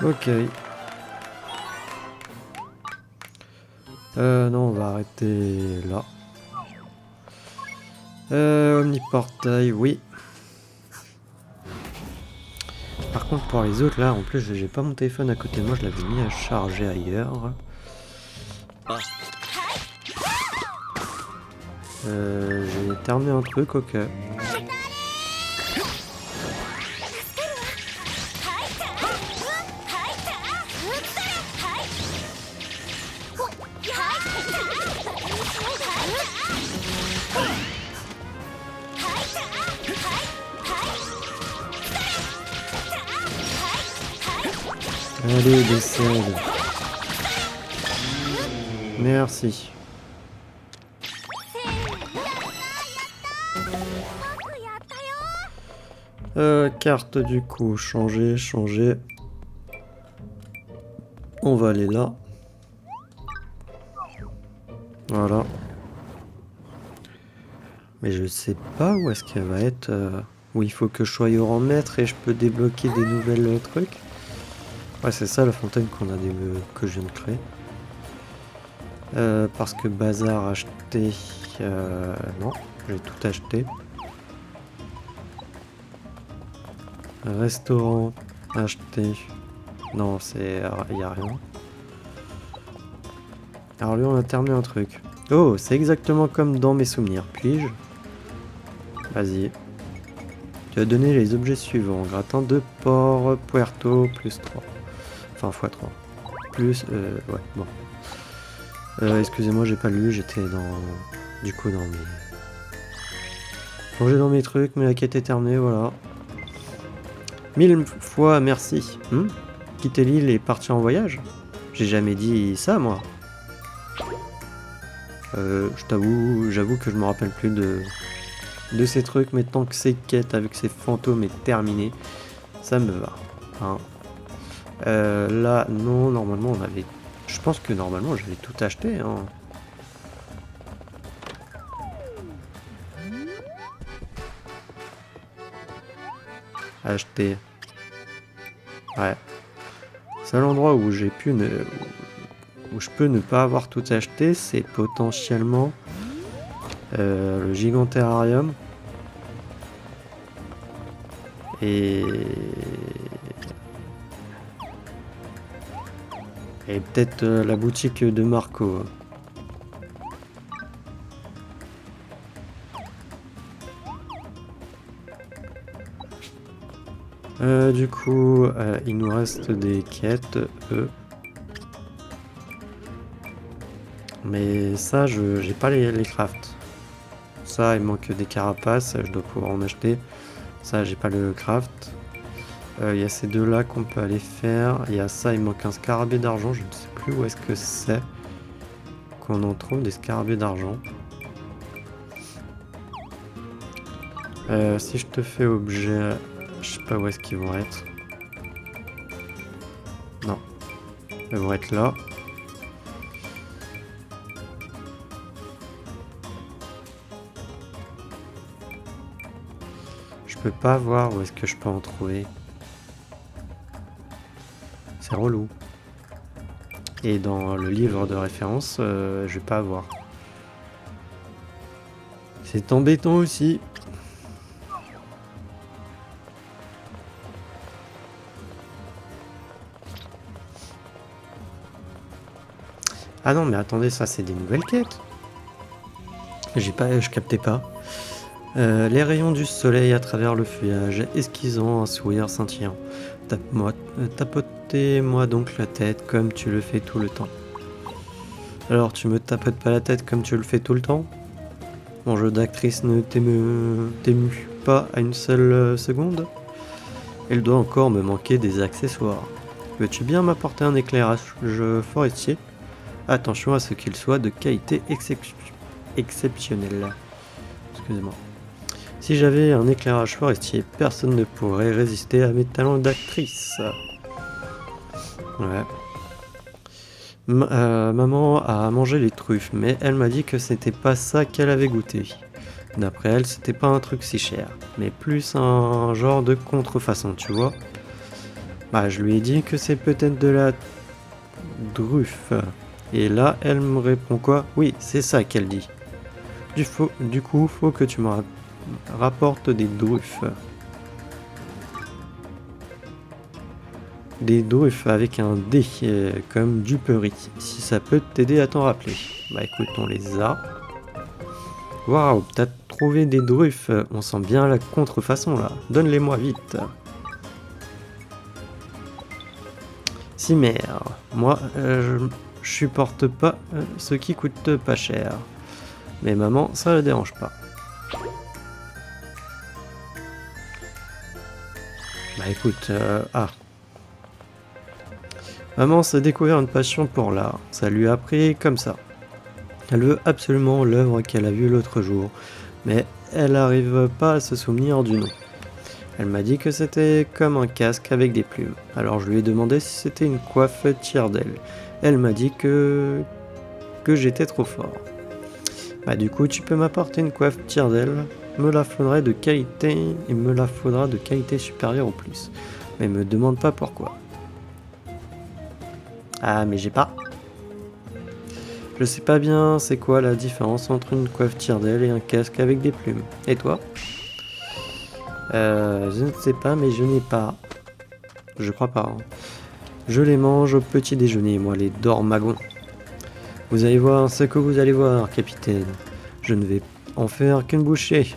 Ok. Non, on va arrêter là. Omniportail, oui. Par contre, pour les autres, là, en plus, j'ai pas mon téléphone à côté de moi, je l'avais mis à charger ailleurs. Ah. J'ai terminé un truc, ok. Allez, décède. Merci. Carte du coup, changer, changer. On va aller là. Voilà. Mais je sais pas où est-ce qu'elle va être. Où il faut que je sois au rang maître et je peux débloquer des nouvelles trucs. Ouais, c'est ça la fontaine que je viens de créer. Parce que bazar acheté. Non, j'ai tout acheté. Restaurant acheté. Non, il y a rien. Alors lui, on a terminé un truc. Oh, c'est exactement comme dans mes souvenirs. Puis-je? Vas-y. Tu as donné les objets suivants. Gratin de porc, puerto, plus 3. Enfin, x3. Plus, ouais, bon. Excusez-moi, j'ai pas lu, j'étais dans... Du coup, dans mes... Plongé dans mes trucs, mais la quête est terminée, voilà. 1000 fois merci. Quitter l'île et partir en voyage? J'ai jamais dit ça, moi. J'avoue que je me rappelle plus de ces trucs, mais tant que ces quêtes avec ces fantômes est terminé, ça me va. Hein. Là, non, normalement on avait... Je pense que normalement j'avais tout acheté. Hein. Acheter. Ouais. Seul endroit où j'ai pu où je peux ne pas avoir tout acheté, c'est potentiellement le Giganterrarium. Et peut-être la boutique de Marco. Du coup, il nous reste des quêtes, mais ça, j'ai pas les crafts. Ça, il manque des carapaces, je dois pouvoir en acheter. Ça, j'ai pas le craft. Il y a ces deux-là qu'on peut aller faire. Il y a ça, il manque un scarabée d'argent. Je ne sais plus où est-ce que c'est qu'on en trouve des scarabées d'argent. Si je te fais objet, je sais pas où est-ce qu'ils vont être. Non. Ils vont être là. Je peux pas voir où est-ce que je peux en trouver. C'est relou. Et dans le livre de référence, je vais pas avoir. C'est embêtant aussi. Ah non, mais attendez, ça c'est des nouvelles quêtes. Je captais pas. Les rayons du soleil à travers le feuillage, esquissant un sourire scintillant. Tapotez-moi donc la tête comme tu le fais tout le temps. Alors, tu me tapotes pas la tête comme tu le fais tout le temps? Mon jeu d'actrice ne t'émue pas à une seule seconde? Il doit encore me manquer des accessoires. Veux-tu bien m'apporter un éclairage forestier? Attention à ce qu'il soit de qualité exceptionnelle. Excusez-moi. Si j'avais un éclairage forestier, personne ne pourrait résister à mes talents d'actrice. Ouais. Maman a mangé les truffes, mais elle m'a dit que c'était pas ça qu'elle avait goûté. D'après elle, c'était pas un truc si cher, mais plus un genre de contrefaçon, tu vois. Bah, je lui ai dit que c'est peut-être de la truffe. Et là, elle me répond quoi? Oui, c'est ça qu'elle dit. Du coup, faut que tu me rapportes des truffes. Des truffes avec un D, comme Dupery, si ça peut t'aider à t'en rappeler. Bah écoute, on les a. Waouh, t'as trouvé des truffes, on sent bien la contrefaçon là. Donne-les-moi vite. Si mère, moi je supporte pas ce qui coûte pas cher. Mais maman, ça la dérange pas. Bah écoute, Maman s'est découvert une passion pour l'art. Ça lui a pris comme ça. Elle veut absolument l'œuvre qu'elle a vue l'autre jour, mais elle n'arrive pas à se souvenir du nom. Elle m'a dit que c'était comme un casque avec des plumes. Alors je lui ai demandé si c'était une coiffe tire-d'aile. Elle m'a dit que j'étais trop fort. Bah du coup tu peux m'apporter une coiffe tire-d'aile. Me la faudrait de qualité et me la faudra de qualité supérieure au plus. Mais me demande pas pourquoi. Ah mais j'ai pas. Je sais pas bien c'est quoi la différence entre une coiffe tire-d'aile et un casque avec des plumes. Et toi? Je ne sais pas, mais je n'ai pas. Je crois pas. Hein. Je les mange au petit déjeuner, moi, les dormagons. Vous allez voir ce que vous allez voir, capitaine. Je ne vais en faire qu'une bouchée.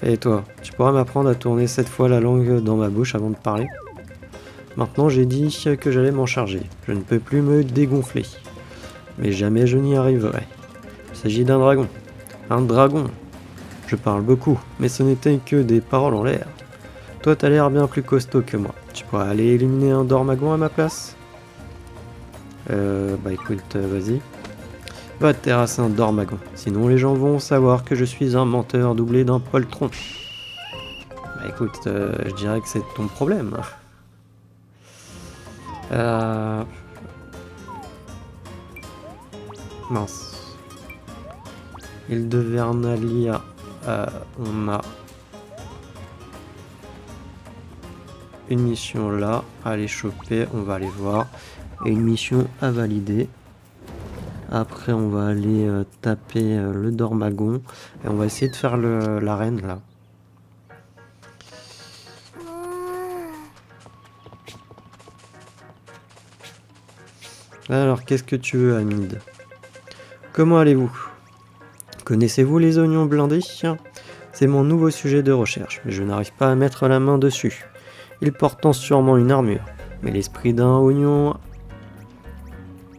Et toi, tu pourras m'apprendre à tourner 7 fois la langue dans ma bouche avant de parler? Maintenant, j'ai dit que j'allais m'en charger. Je ne peux plus me dégonfler. Mais jamais je n'y arriverai. Il s'agit d'un dragon. Un dragon. Je parle beaucoup, mais ce n'était que des paroles en l'air. Toi, t'as l'air bien plus costaud que moi. Tu pourrais aller éliminer un dormagon à ma place? Bah écoute, vas-y. Va terrasser un dormagon. Sinon, les gens vont savoir que je suis un menteur doublé d'un poltron. Bah écoute, je dirais que c'est ton problème. Mince. Île de Vernalia. On a une mission là à aller choper, on va aller voir, et une mission à valider. Après on va aller taper le dormagon et on va essayer de faire l'arène là. Alors qu'est-ce que tu veux, Hamid? Comment allez-vous? Connaissez-vous les oignons blindés? C'est mon nouveau sujet de recherche, mais je n'arrive pas à mettre la main dessus. Ils portent sûrement une armure, mais l'esprit d'un oignon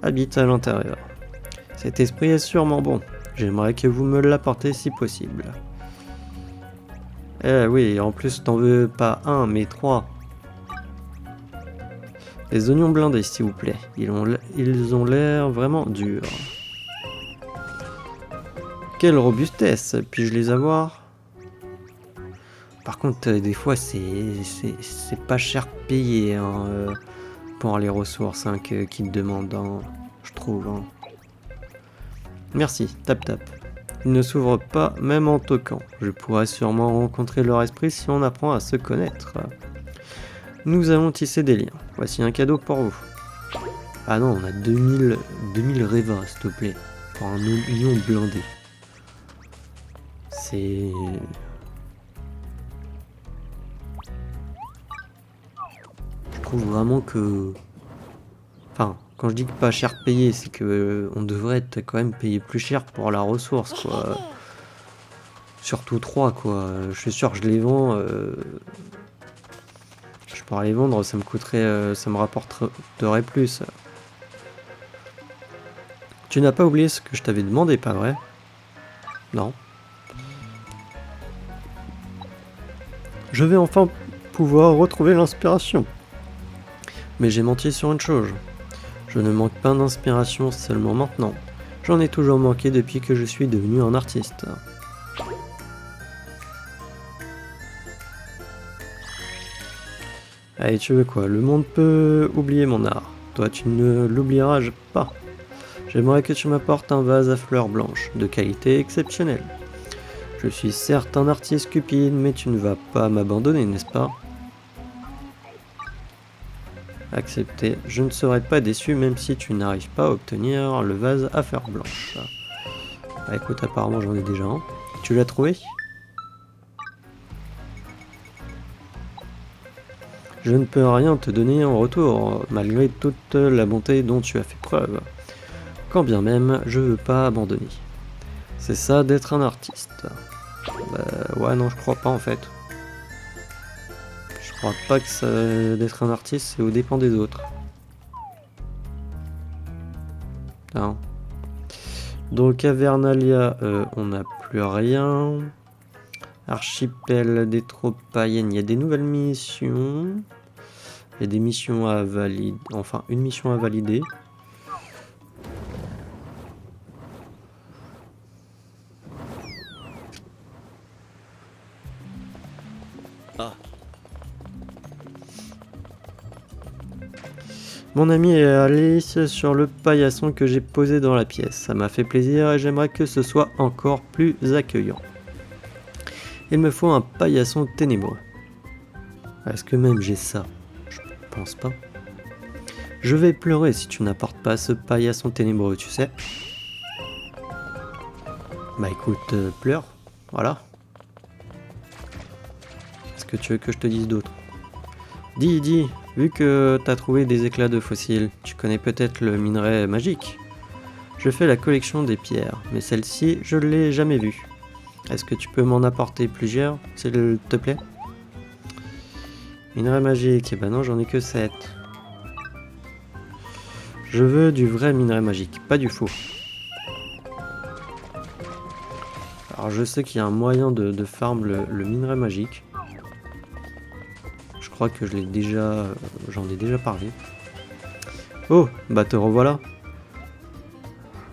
habite à l'intérieur. Cet esprit est sûrement bon. J'aimerais que vous me l'apportez si possible. Eh oui, en plus t'en veux pas un, mais 3. Les oignons blindés, s'il vous plaît. Ils ont l'air vraiment durs. Quelle robustesse, puis-je les avoir? Par contre, des fois, c'est pas cher payé hein, pour les ressources hein, qu'ils te demandent, hein, je trouve. Hein. Merci, tap tap. Ils ne s'ouvrent pas, même en toquant. Je pourrais sûrement rencontrer leur esprit si on apprend à se connaître. Nous allons tisser des liens. Voici un cadeau pour vous. Ah non, on a 2000 révas, s'il te plaît. Pour un oignon blindé. C'est... Je trouve vraiment que... Enfin, quand je dis que pas cher payé, c'est que on devrait être quand même payé plus cher pour la ressource, quoi. Surtout 3, quoi. Je suis sûr que je les vends... Je pourrais les vendre, ça me coûterait... ça me rapporterait plus. Tu n'as pas oublié ce que je t'avais demandé, pas vrai? Non. Je vais enfin pouvoir retrouver l'inspiration. Mais j'ai menti sur une chose. Je ne manque pas d'inspiration seulement maintenant. J'en ai toujours manqué depuis que je suis devenu un artiste. Allez, tu veux quoi? Le monde peut oublier mon art. Toi, tu ne l'oublieras pas. J'aimerais que tu m'apportes un vase à fleurs blanches, de qualité exceptionnelle. Je suis certes un artiste cupide, mais tu ne vas pas m'abandonner, n'est-ce pas? Accepté. Je ne serai pas déçu même si tu n'arrives pas à obtenir le vase à fleurs blanches. Bah écoute, apparemment j'en ai déjà un. Tu l'as trouvé? Je ne peux rien te donner en retour, malgré toute la bonté dont tu as fait preuve. Quand bien même, je veux pas abandonner. C'est ça d'être un artiste. Bah ouais, non, je crois pas en fait. Je crois pas que ça, d'être un artiste, c'est au dépend des autres. Non. Donc Avernalia, on n'a plus rien. Archipel des troupes païennes, il y a des nouvelles missions. Il y a des missions à valider. Enfin, une mission à valider. Ah, Mon ami est allé sur le paillasson que j'ai posé dans la pièce. Ça m'a fait plaisir et j'aimerais que ce soit encore plus accueillant. Il me faut un paillasson ténébreux. Est-ce que même j'ai ça? Je pense pas. Je vais pleurer si tu n'apportes pas ce paillasson ténébreux, tu sais. Bah écoute, pleure. Voilà. Est-ce que tu veux que je te dise d'autres? Dis, vu que t'as trouvé des éclats de fossiles, tu connais peut-être le minerai magique? Je fais la collection des pierres, mais celle-ci, je l'ai jamais vue. Est-ce que tu peux m'en apporter plusieurs, s'il te plaît? Minerai magique, eh ben non, j'en ai que 7. Je veux du vrai minerai magique, pas du faux. Alors je sais qu'il y a un moyen de farm le minerai magique. Je crois que je l'ai déjà, j'en ai déjà parlé. Oh, bah te revoilà.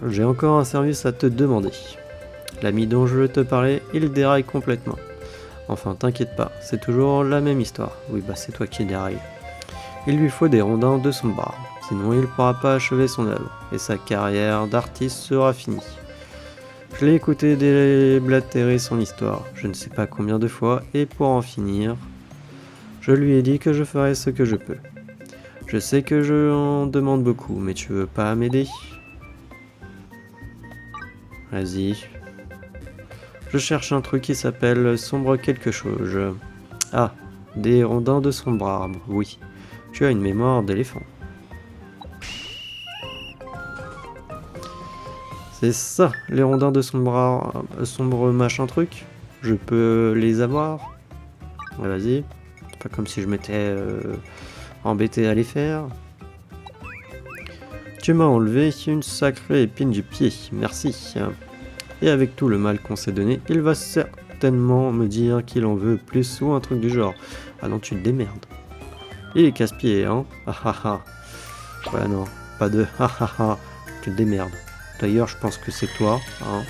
J'ai encore un service à te demander. L'ami dont je te parlais, il déraille complètement. Enfin, t'inquiète pas, c'est toujours la même histoire. Oui, bah c'est toi qui déraille. Il lui faut des rondins de son bras, sinon il ne pourra pas achever son œuvre, et sa carrière d'artiste sera finie. Je l'ai écouté déblatérer son histoire, je ne sais pas combien de fois, et pour en finir, je lui ai dit que je ferais ce que je peux. Je sais que je en demande beaucoup, mais tu veux pas m'aider? Vas-y. Je cherche un truc qui s'appelle sombre quelque chose. Ah, des rondins de sombre arbre, oui. Tu as une mémoire d'éléphant. C'est ça, les rondins de sombre machin truc. Je peux les avoir. Ouais, vas-y. C'est pas comme si je m'étais embêté à les faire. Tu m'as enlevé une sacrée épine du pied, merci. Et avec tout le mal qu'on s'est donné, il va certainement me dire qu'il en veut plus ou un truc du genre. Ah non, tu te démerdes. Il est casse-pied, hein? Ah ah ah. Ouais, non, pas de ah ah ah. Tu te démerdes. D'ailleurs, je pense que c'est toi, hein?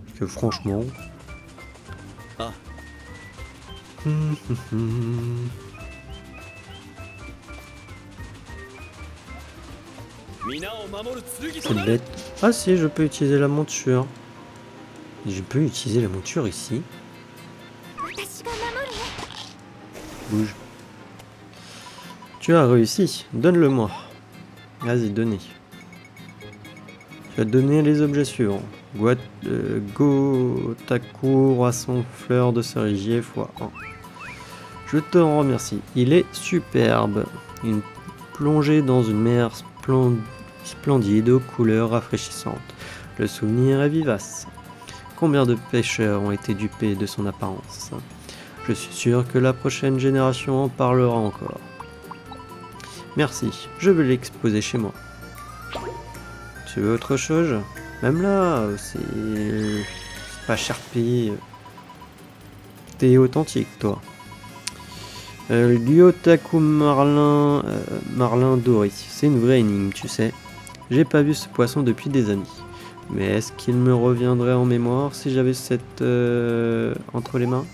Parce que franchement. ah, C'est bête. Ah si, je peux utiliser la monture. Je peux utiliser la monture ici. Bouge. Tu as réussi, donne-le-moi. Vas-y, donnez. Tu as donné les objets suivants. Gotaku, Roisson, fleur de cerisier, x1. Je te remercie. Il est superbe. Une plongée dans une mer splendide aux couleurs rafraîchissantes. Le souvenir est vivace. Combien de pêcheurs ont été dupés de son apparence? Je suis sûr que la prochaine génération en parlera encore. Merci, je vais l'exposer chez moi. Tu veux autre chose? Même là, c'est pas Sharpie. T'es authentique, toi. Gyotaku Marlin Doré. C'est une vraie énigme, tu sais. J'ai pas vu ce poisson depuis des années. Mais est-ce qu'il me reviendrait en mémoire si j'avais cette entre les mains?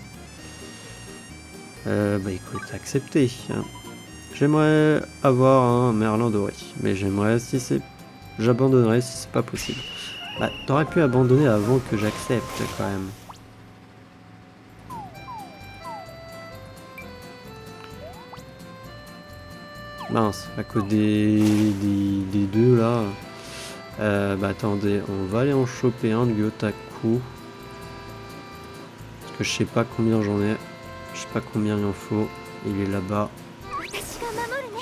Bah écoute, accepté. J'aimerais avoir un merlan doré, mais j'abandonnerais si c'est pas possible. Bah t'aurais pu abandonner avant que j'accepte quand même. Mince, à cause des deux là. Bah attendez, on va aller en choper un de Gyotaku. Parce que je sais pas combien j'en ai. Je sais pas combien il en faut. Il est là-bas. 私が守るね。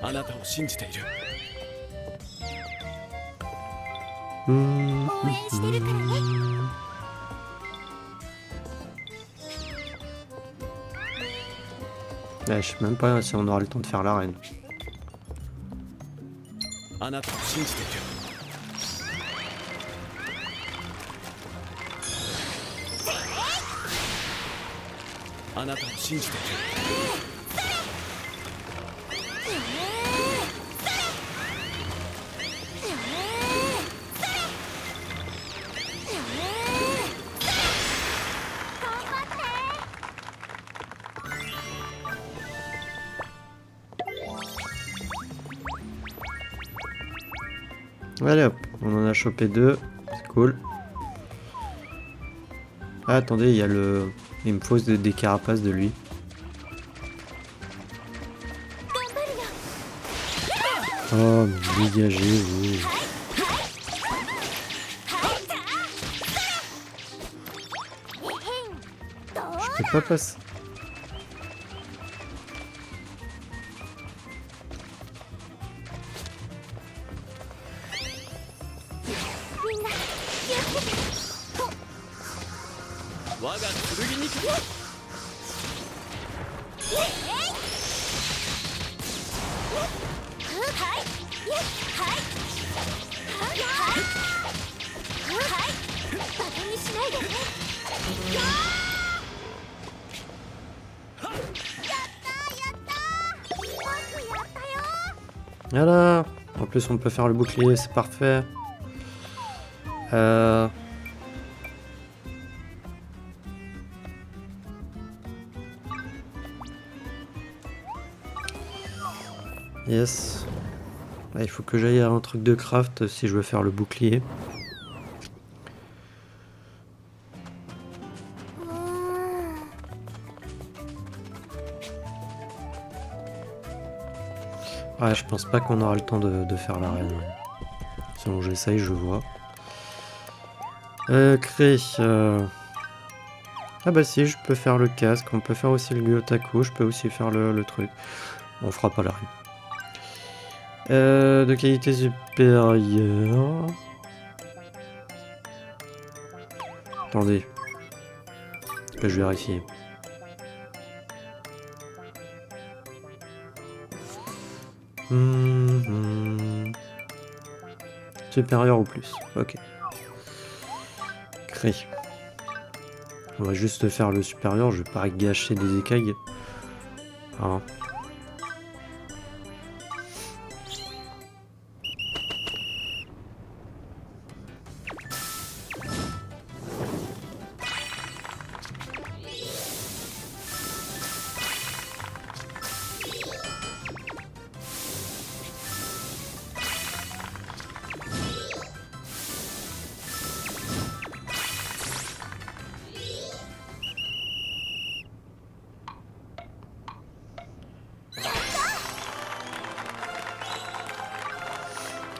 あなたを信じている。 応援してるからね。 Je sais même pas si on aura le temps de faire l'arène. あなたを信じている。あなたを信じている。 Allez hop, on en a chopé deux. C'est cool. Ah, attendez, il y a le... Il me faut des carapaces de lui. Oh, mais dégagez, vous. Je peux pas passer. Voilà. En plus, on peut faire le bouclier, c'est parfait. Yes. Là, il faut que j'aille à un truc de craft si je veux faire le bouclier. Ouais, je pense pas qu'on aura le temps de faire l'arène. Ouais. Sinon j'essaye, je vois. Créer. Ah bah si, je peux faire le casque, on peut faire aussi le Gyotaku, je peux aussi faire le truc. On fera pas l'arène. De qualité supérieure. Attendez. Que je vérifie. Supérieur ou plus. Ok. Crée. On va juste faire le supérieur, je vais pas gâcher des écailles. Ah.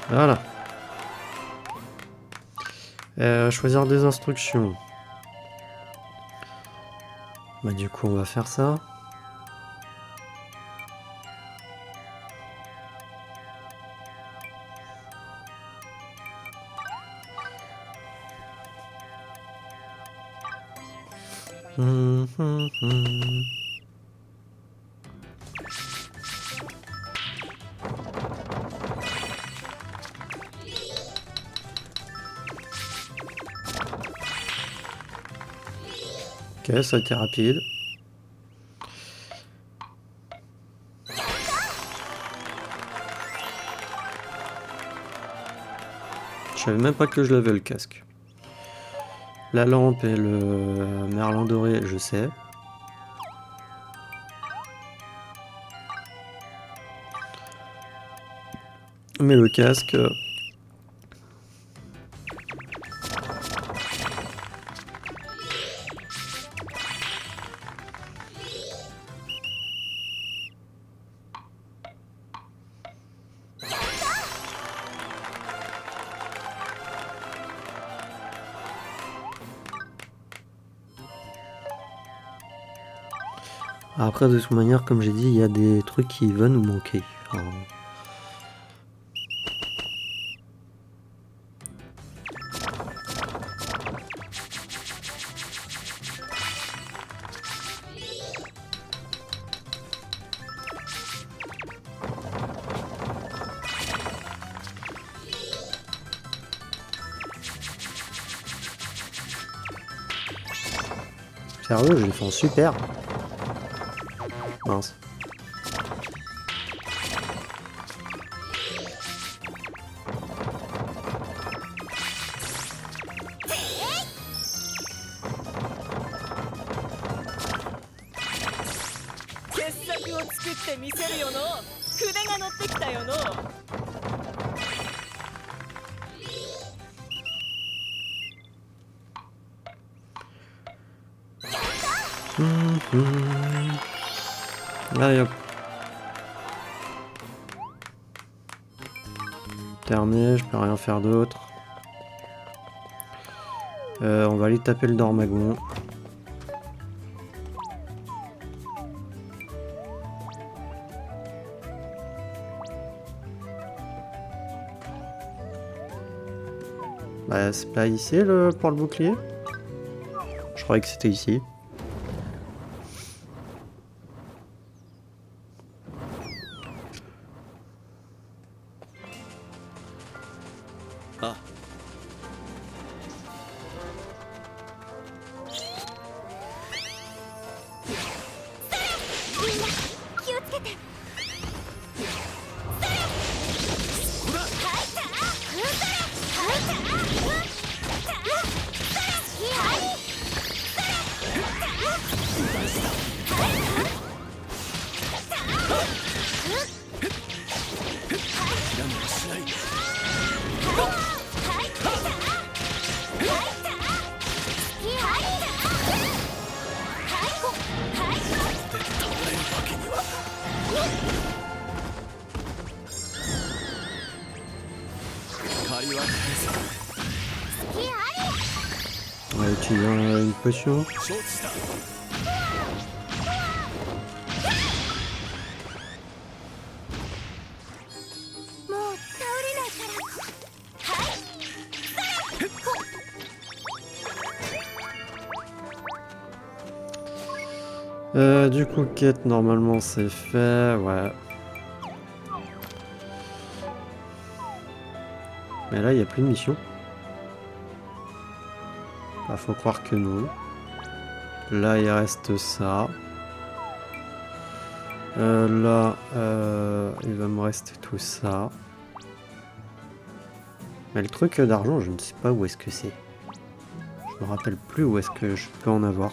Voilà. Choisir des instructions. Bah du coup on va faire ça. Ok, ça a été rapide. Je savais même pas que je l'avais le casque. La lampe et le merlin doré, je sais. Mais le casque... Après, de toute manière, comme j'ai dit, il y a des trucs qui vont nous manquer. Enfin, sérieux, je les fais en super. Mince. Allez hop. Terminé, je peux rien faire d'autre. On va aller taper le Dormagon. Bah, c'est pas ici pour le bouclier? Je croyais que c'était ici. Ah, みんな気をつけて。ここだ。諦めはしない。で倒れるわけには。借りは返せ。 On va utiliser une potion. 承知した。もう倒れないから。はい。Du coup, quête, normalement, c'est fait, ouais. Mais là, il n'y a plus de mission. Bah, faut croire que non. Là, il reste ça. Là, il va me rester tout ça. Mais le truc d'argent, je ne sais pas où est-ce que c'est. Je me rappelle plus où est-ce que je peux en avoir.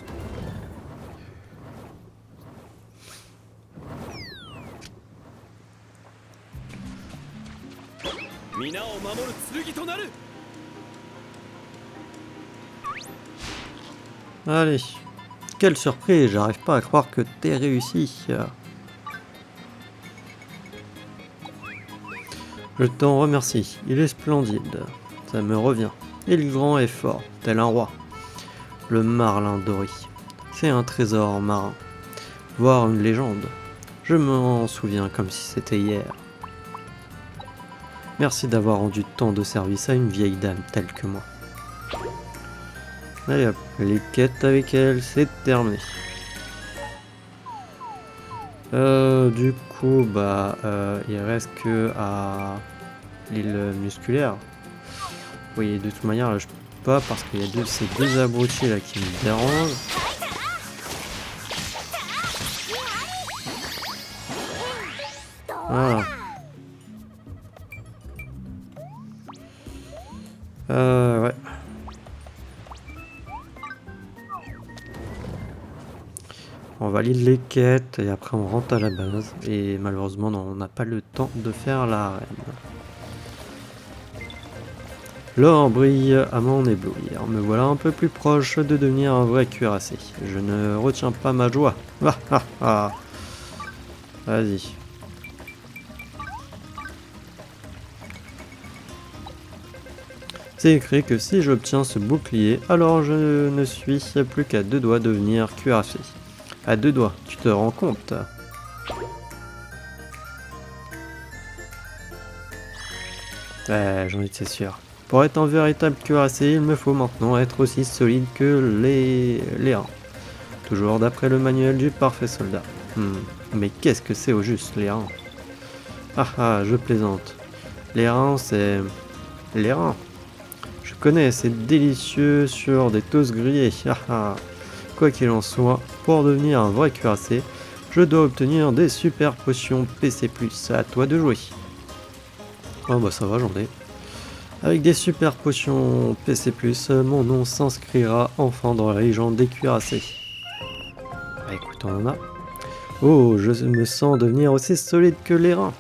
Allez. Quelle surprise, j'arrive pas à croire que t'aies réussi. Je t'en remercie, il est splendide. Ça me revient. Il est grand et fort, tel un roi. Le Marlin doré. C'est un trésor marin. Voire une légende. Je m'en souviens comme si c'était hier. Merci d'avoir rendu tant de service à une vieille dame telle que moi. Allez hop, les quêtes avec elle, c'est terminé. Du coup, bah, il reste que à l'île musculaire. Oui, de toute manière, là, je peux pas parce qu'il y a ces deux abrutis là qui me dérangent. Voilà. Ouais. On valide les quêtes et après on rentre à la base. Et malheureusement, non, on n'a pas le temps de faire l'arène. L'or brille à m'en éblouir. Me voilà un peu plus proche de devenir un vrai cuirassé. Je ne retiens pas ma joie. Ah ah ah. Vas-y. C'est écrit que si j'obtiens ce bouclier, alors je ne suis plus qu'à 2 doigts de devenir cuirassé. À 2 doigts, tu te rends compte? Ouais, j'en étais sûr. Pour être un véritable cuirassé, il me faut maintenant être aussi solide que les reins. Toujours d'après le manuel du parfait soldat. Mais qu'est-ce que c'est au juste, les reins? Ah ah, je plaisante. Les reins, c'est... Les reins. Je connais, c'est délicieux sur des toasts grillés. Ah ah. Quoi qu'il en soit, pour devenir un vrai cuirassé, je dois obtenir des super potions PC+. À toi de jouer. Oh bah ça va, j'en ai. Avec des super potions PC+, mon nom s'inscrira enfin dans la légende des cuirassés. Bah écoute, on en a. Oh, je me sens devenir aussi solide que les reins.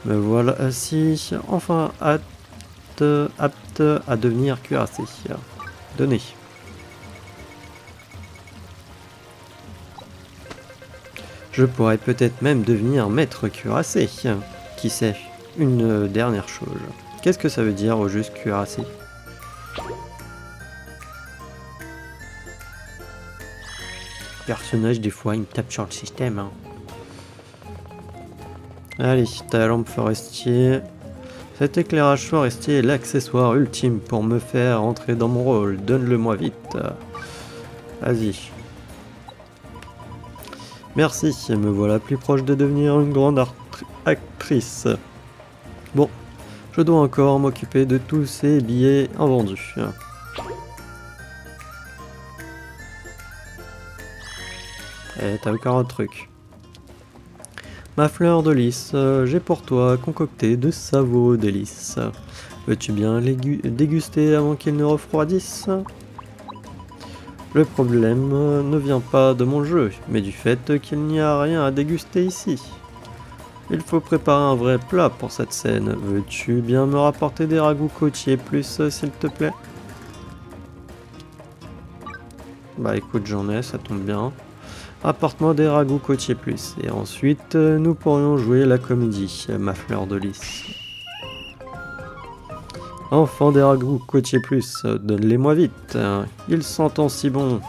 Me voilà assis, enfin apte à devenir cuirassé. Donné. Je pourrais peut-être même devenir maître cuirassé. Qui sait? Une dernière chose. Qu'est-ce que ça veut dire au juste cuirassé? Personnage, des fois, il me tape sur le système. Hein. Allez, ta lampe forestier. Cet éclairage forestier est l'accessoire ultime pour me faire entrer dans mon rôle. Donne-le-moi vite. Vas-y. Merci, me voilà plus proche de devenir une grande actrice. Bon, je dois encore m'occuper de tous ces billets invendus. Et t'as encore un truc. Ma fleur de lys, j'ai pour toi concocté de savoureux délices. Veux-tu bien les déguster avant qu'ils ne refroidissent? Le problème ne vient pas de mon jeu, mais du fait qu'il n'y a rien à déguster ici. Il faut préparer un vrai plat pour cette scène. Veux-tu bien me rapporter des ragoûts côtiers plus, s'il te plaît? Bah écoute, j'en ai, ça tombe bien. Apporte-moi des ragoûts côtiers plus, et ensuite nous pourrions jouer la comédie, ma fleur de lys. Enfin des ragoûts côtiers plus, donne-les-moi vite, ils sentent si bon.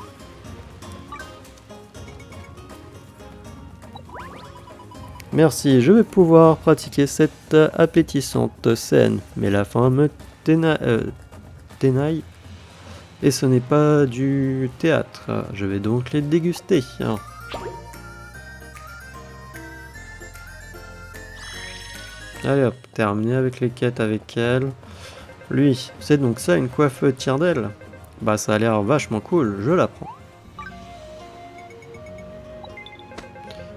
Merci, je vais pouvoir pratiquer cette appétissante scène, mais la faim me ténaille. Et ce n'est pas du théâtre, je vais donc les déguster. Allez hop, terminé avec les quêtes avec elle. Lui, c'est donc ça une coiffe tire-d'aile? Bah ça a l'air vachement cool, je la prends.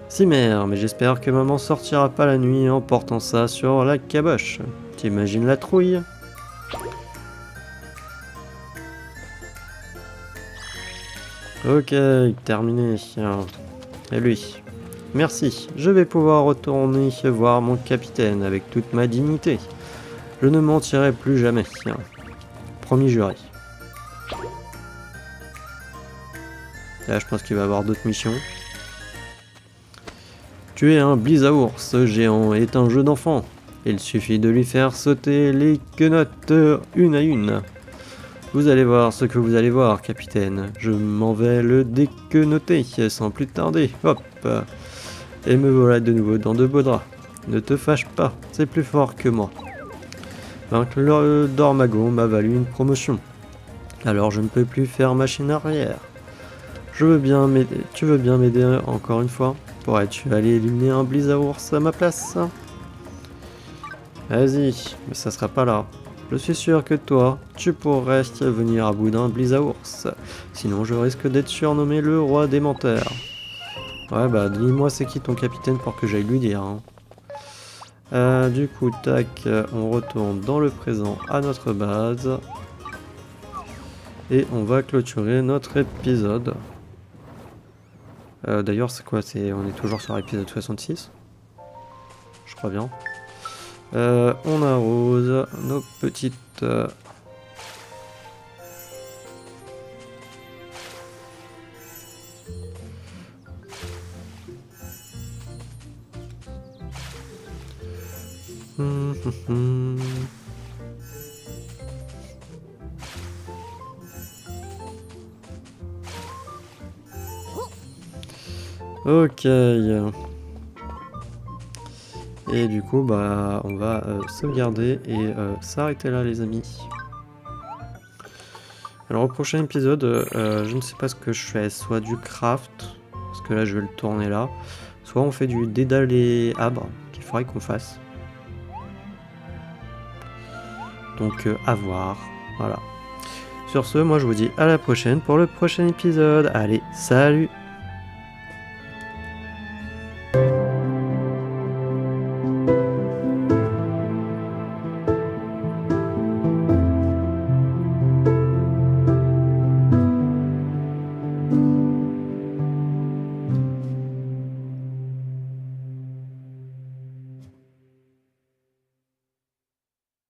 Si mère, mais j'espère que maman sortira pas la nuit en portant ça sur la caboche. T'imagines la trouille? Ok, terminé. Et lui. Merci, je vais pouvoir retourner voir mon capitaine avec toute ma dignité. Je ne mentirai plus jamais. Promis juré. Là, je pense qu'il va y avoir d'autres missions. Tuer un Blizaours géant est un jeu d'enfant. Il suffit de lui faire sauter les quenottes une à une. Vous allez voir ce que vous allez voir, capitaine. Je m'en vais le déquenoter sans plus tarder. Hop. Et me voilà de nouveau dans de beaux draps. Ne te fâche pas, c'est plus fort que moi. Vaincre le Dormago m'a valu une promotion. Alors je ne peux plus faire machine arrière. Tu veux bien m'aider encore une fois? Pourrais-tu aller éliminer un Blizaours à ma place? Vas-y, mais ça sera pas là. Je suis sûr que toi, tu pourrais venir à bout d'un Blizaours. Sinon je risque d'être surnommé le roi des menteurs. Ouais bah dis-moi c'est qui ton capitaine pour que j'aille lui dire. Hein. Du coup tac, on retourne dans le présent à notre base. Et on va clôturer notre épisode. D'ailleurs c'est quoi? On est toujours sur l'épisode 66. Je crois bien. On arrose nos petites... Ok. Et du coup, bah, on va sauvegarder et s'arrêter là, les amis. Alors, au prochain épisode, je ne sais pas ce que je fais. Soit du craft, parce que là, je vais le tourner là. Soit on fait du dédale et abre, qu'il faudrait qu'on fasse. Donc, à voir. Voilà. Sur ce, moi, je vous dis à la prochaine pour le prochain épisode. Allez, salut!